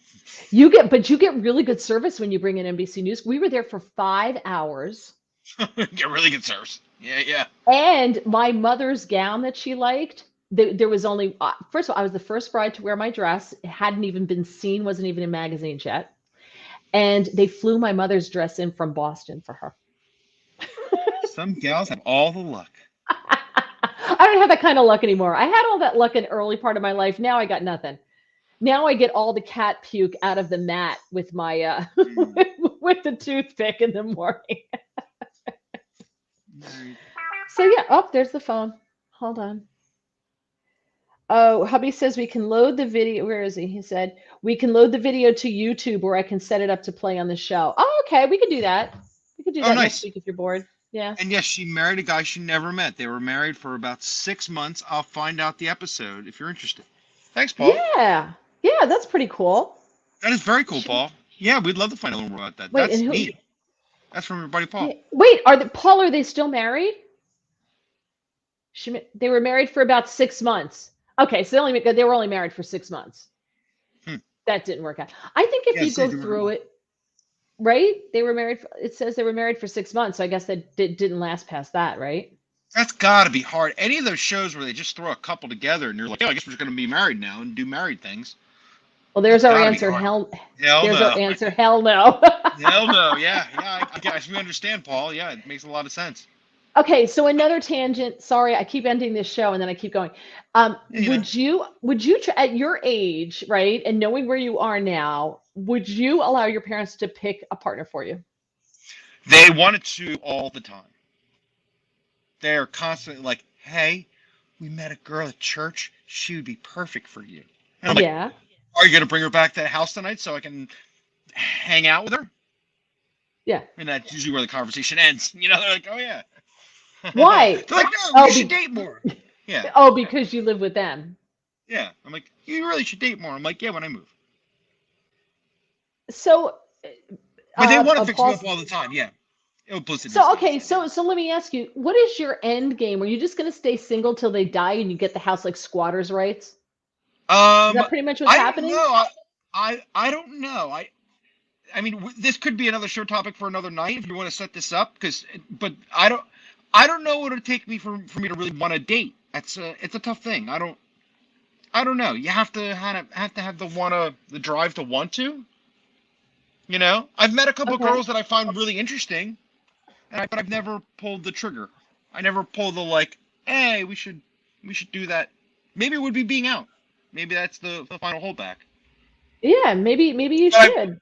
But you get really good service when you bring in NBC News. We were there for 5 hours, Get really good service. Yeah, yeah. and my mother's gown that she liked. There was only first of all, I was the first bride to wear my dress. It hadn't even been seen, wasn't even in magazines yet, and they flew my mother's dress in from Boston for her. Some gals have all the luck. I don't have that kind of luck anymore. I had all that luck in the early part of my life. Now I got nothing. Now I get all the cat puke out of the mat with my Mm. with the toothpick in the morning. Right. So yeah, oh, there's the phone. Hold on. Oh, hubby says we can load the video. Where is he? He said we can load the video to YouTube, or I can set it up to play on the show. Oh, okay, we could do that. We could do Oh, that next nice. week if you're bored. Yeah. And yes, she married a guy she never met. They were married for about 6 months. I'll find out the episode if you're interested. Thanks, Paul. Yeah. Yeah, that's pretty cool. That is very cool, Sh- Paul. Yeah, we'd love to find a little more about that. Wait, and That's who? neat. That's from your buddy Paul. Yeah. Wait, Paul? Are they still married? They were married for about 6 months. Okay, so they were only married for 6 months. Hmm. That didn't work out. I think if Yeah, you see, go through it, right? They were married. It says they were married for 6 months. So I guess that didn't last past that, right? that's got to be hard. Any of those shows where they just throw a couple together and you're like, oh, I guess we're just going to be married now and do married things. Well, That's there's our got to be answer. hard. Hell, Hell there's our no. answer. Hell no. Hell no. Yeah, yeah. I guess we understand, Paul. Yeah, it makes a lot of sense. Okay, so another tangent. Sorry, I keep ending this show and then I keep going. Yeah, Would you at your age, right, and knowing where you are now, would you allow your parents to pick a partner for you? they wanted to all the time. They are constantly like, hey, we met a girl at church. She would be perfect for you. And I'm like, Yeah. are you going to bring her back to the house tonight so I can hang out with her? Yeah. And that's usually where the conversation ends. They're like, oh, yeah. Why? They're like, no, Oh, you should date more. Yeah. oh, because you live with them. Yeah. I'm like, you really should date more. I'm like, yeah, when I move. So But they want to fix me Paul. up all the time. Yeah. It'll post it. So okay, so let me ask you, what is your end game? Are you just gonna stay single till they die and you get the house like squatters' rights? Is Um, that pretty much what's I don't happening? know. I don't know. I mean, this could be another show topic for another night if you want to set this up. But I don't know what it would take me for me to really want to date. It's a tough thing. I don't know. You have to have the drive to want to. You know, I've met a couple of Okay. girls that I find really interesting, but I've never pulled the trigger. I never pulled the like, hey, we should do that. Maybe it would be being out. Maybe that's the final holdback. Yeah, maybe you But I should.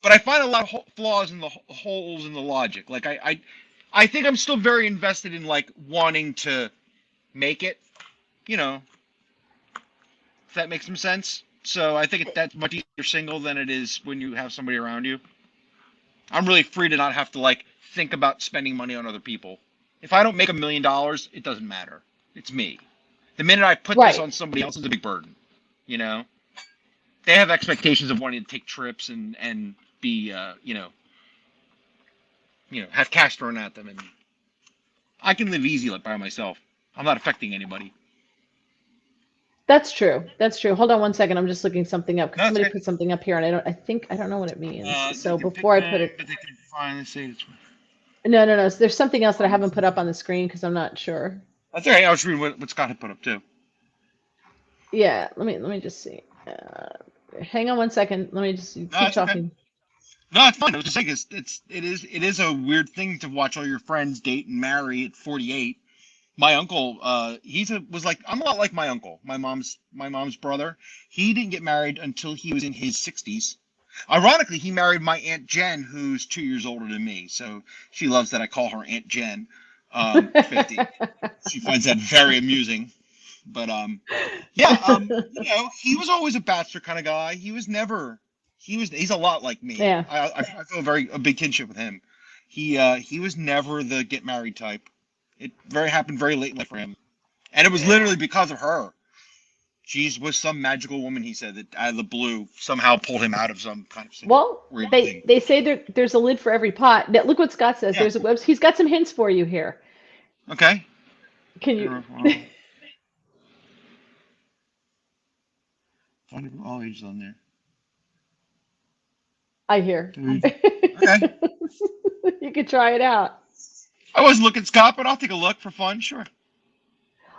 but I find a lot of flaws in the holes in the logic. Like I think I'm still very invested in like wanting to make it. You know, if that makes some sense. So I think that's much easier single than it is when you have somebody around you. I'm really free to not have to like think about spending money on other people. If I don't make $1 million, it doesn't matter. It's me. The minute I put this Right. on somebody else, it's a big burden. You know, they have expectations of wanting to take trips and be have cash thrown at them, and I can live easy like by myself. I'm not affecting anybody. That's true. That's true. Hold on one second. I'm just looking something up because No, that's somebody okay. put something up here and I don't know what it means. They So can before pick I them, put it, but they can finally say it's. no. There's something else that I haven't put up on the screen because I'm not sure. That's all right. I was reading what Scott had put up too. Yeah, let me just see. Hang on one second. Let me just No, keep it's okay. talking. No, it's fine. I was just saying it is a weird thing to watch all your friends date and marry at 48. My uncle, was like I'm a lot like my uncle, my mom's brother. He didn't get married until he was in his 60s. Ironically, he married my Aunt Jen, who's 2 years older than me. So she loves that I call her Aunt Jen. 50. She finds that very amusing. But yeah, he was always a bachelor kind of guy. He was never. He's a lot like me. Yeah. I feel a big kinship with him. He was never the get married type. It happened very late in life for him, and it was literally because of her. She was some magical woman. He said that out of the blue somehow pulled him out of some kind of Well, weird they thing. they say there's a lid for every pot. Now, look what Scott says. Yeah. There's a web. He's got some hints for you here. Okay. Can you? Find all ages on there. I hear. Okay. You could try it out. I wasn't looking, Scott, but I'll take a look for fun. Sure.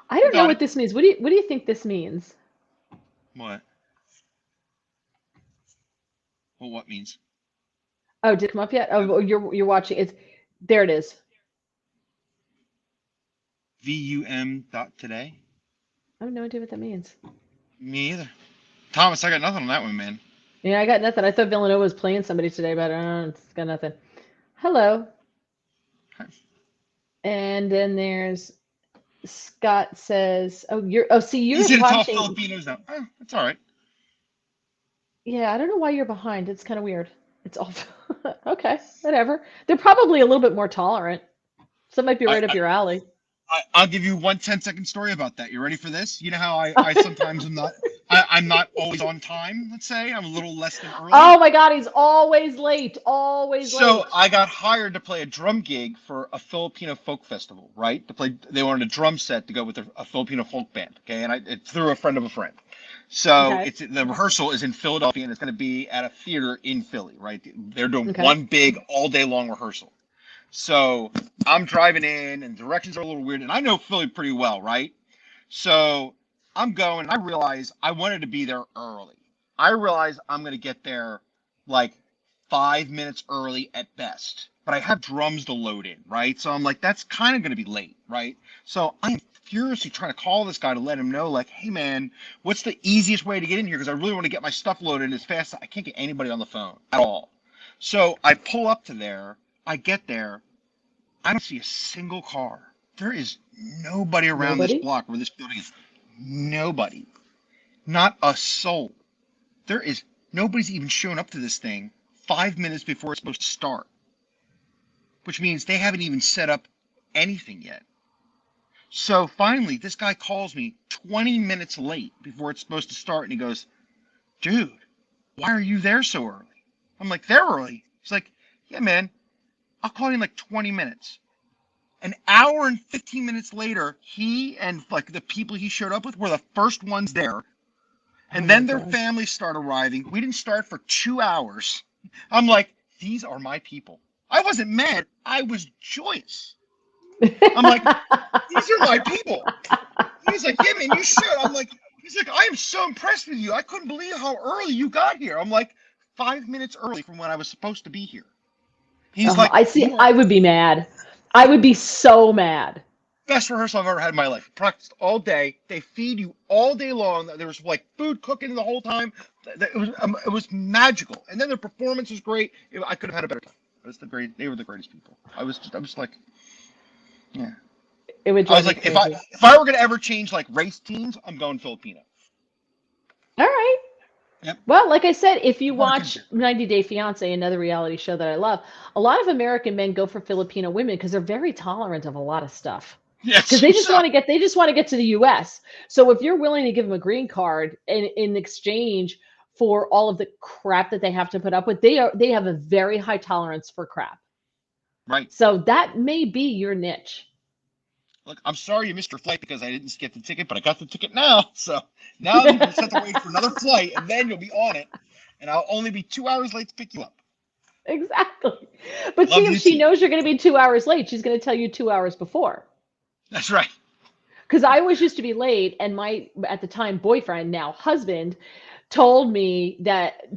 I don't know Got what it. this means. What do you think this means? What? Well, what means? Oh, did it come up yet? Oh, you're watching. There it is. VUM.today? I have no idea what that means. Me either. Thomas, I got nothing on that one, man. Yeah, I got nothing. I thought Villanova was playing somebody today, but it's got nothing. Hello. And then there's Scott says, see, you're Easy to tell watching. Filipinos now. Oh, that's all right. Yeah, I don't know why you're behind. It's kind of weird. It's all okay, whatever. They're probably a little bit more tolerant. So it might be I, right up I, your alley. I'll give you one 10-second story about that. You ready for this? You know how I sometimes am not I'm not always on time, let's say. I'm a little less than early. Oh my God, he's always late. Always late. So I got hired to play a drum gig for a Filipino folk festival, right? They wanted a drum set to go with a Filipino folk band, okay? And it's through a friend of a friend. So Okay. the rehearsal is in Philadelphia, and it's going to be at a theater in Philly, right? They're doing Okay. one big all day long rehearsal. So I'm driving in, and directions are a little weird, and I know Philly pretty well, right? So I'm going, and I realize I wanted to be there early. I realize I'm going to get there like 5 minutes early at best, but I have drums to load in, right? So I'm like, that's kind of going to be late, right? So I'm furiously trying to call this guy to let him know, like, hey man, what's the easiest way to get in here? Because I really want to get my stuff loaded in as fast as I can't get anybody on the phone at all. So I pull up to there. I get there. I don't see a single car. There is nobody around this block where this building is. Nobody. Not a soul. Nobody's even shown up to this thing 5 minutes before it's supposed to start. Which means they haven't even set up anything yet. So finally, this guy calls me 20 minutes late before it's supposed to start, and he goes, dude, why are you there so early? I'm like, they're early. He's like, Yeah, man, I'll call you in like 20 minutes. An hour and 15 minutes later, he and like the people he showed up with were the first ones there. And Oh my then their God. families start arriving. We didn't start for 2 hours. I'm like, these are my people. I wasn't mad. I was joyous. I'm like, these are my people. He's like, yeah, man, you should. I'm like, he's like, I am so impressed with you. I couldn't believe how early you got here. I'm like, 5 minutes early from when I was supposed to be here. He's Oh, like, I see. you are I would be mad. I would be so mad. best rehearsal I've ever had in my life. Practiced all day. They feed you all day long. There was like food cooking the whole time. It was magical. And then the performance was great. I could have had a better time. It was the great. They were the greatest people. I was like, yeah. It would I drive was me like, crazy. if I were gonna ever change like race teams, I'm going Filipino. All right. Yep. Well, like I said, if you What a watch country. 90 Day Fiance, another reality show that I love, a lot of American men go for Filipino women because they're very tolerant of a lot of stuff. Because Yes. they just So want to get to the US. So if you're willing to give them a green card in exchange for all of the crap that they have to put up with, they have a very high tolerance for crap. right. So that may be your niche. Look, I'm sorry you missed your flight because I didn't get the ticket, but I got the ticket now. So now you just have to wait for another flight, and then you'll be on it. And I'll only be 2 hours late to pick you up. Exactly. But see, Love if you she too. knows you're going to be 2 hours late, she's going to tell you 2 hours before. That's right. Because I always used to be late, and my at the time boyfriend, now husband, told me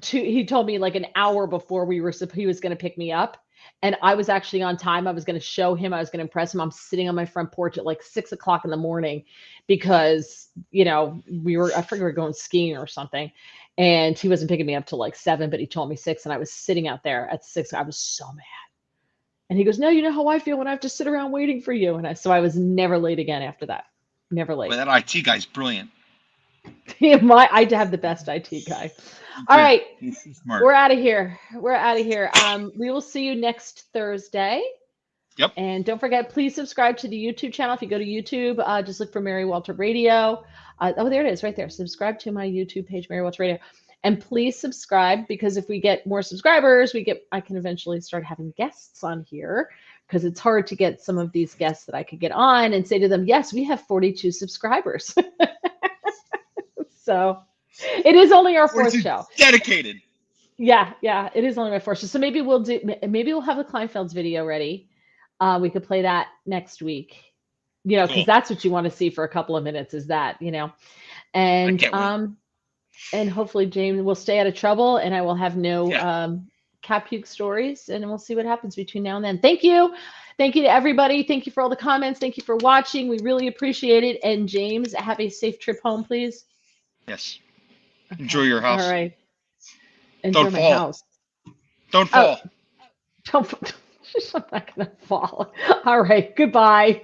he told me like an hour before he was going to pick me up, and I was actually on time. I was going to show him, I was going to impress him. I'm sitting on my front porch at like 6 o'clock in the morning because I figured we were going skiing or something, and he wasn't picking me up till like 7, but he told me 6, and I was sitting out there at 6. I was so mad. And he goes, "No, you know how I feel when I have to sit around waiting for you." And so I was never late again after that. Never Well, late. that IT guy's brilliant. I have the best IT guy. All Dude, right, he's so smart. we're out of here. We're out of here. We will see you next Thursday. Yep. And don't forget, please subscribe to the YouTube channel. If you go to YouTube, just look for Mary Walter Radio. Oh, there it is, right there. Subscribe to my YouTube page, Mary Walter Radio. And please subscribe, because if we get more subscribers, I can eventually start having guests on here, because it's hard to get some of these guests that I could get on and say to them, yes, we have 42 subscribers. So it is only our fourth show. Dedicated. Yeah, it is only my fourth show. So maybe we'll have the Kleinfeld's video ready. We could play that next week. Because Cool. that's what you want to see for a couple of minutes, is that, and I can't wait. and hopefully James will stay out of trouble, and I will have no Yeah. cat puke stories, and we'll see what happens between now and then. Thank you to everybody. Thank you for all the comments. Thank you for watching. We really appreciate it. And James, have a safe trip home, please. Yes. Okay. Enjoy your house. All right. Enjoy Don't my fall. house. Don't fall. I'm not gonna fall. All right. Goodbye.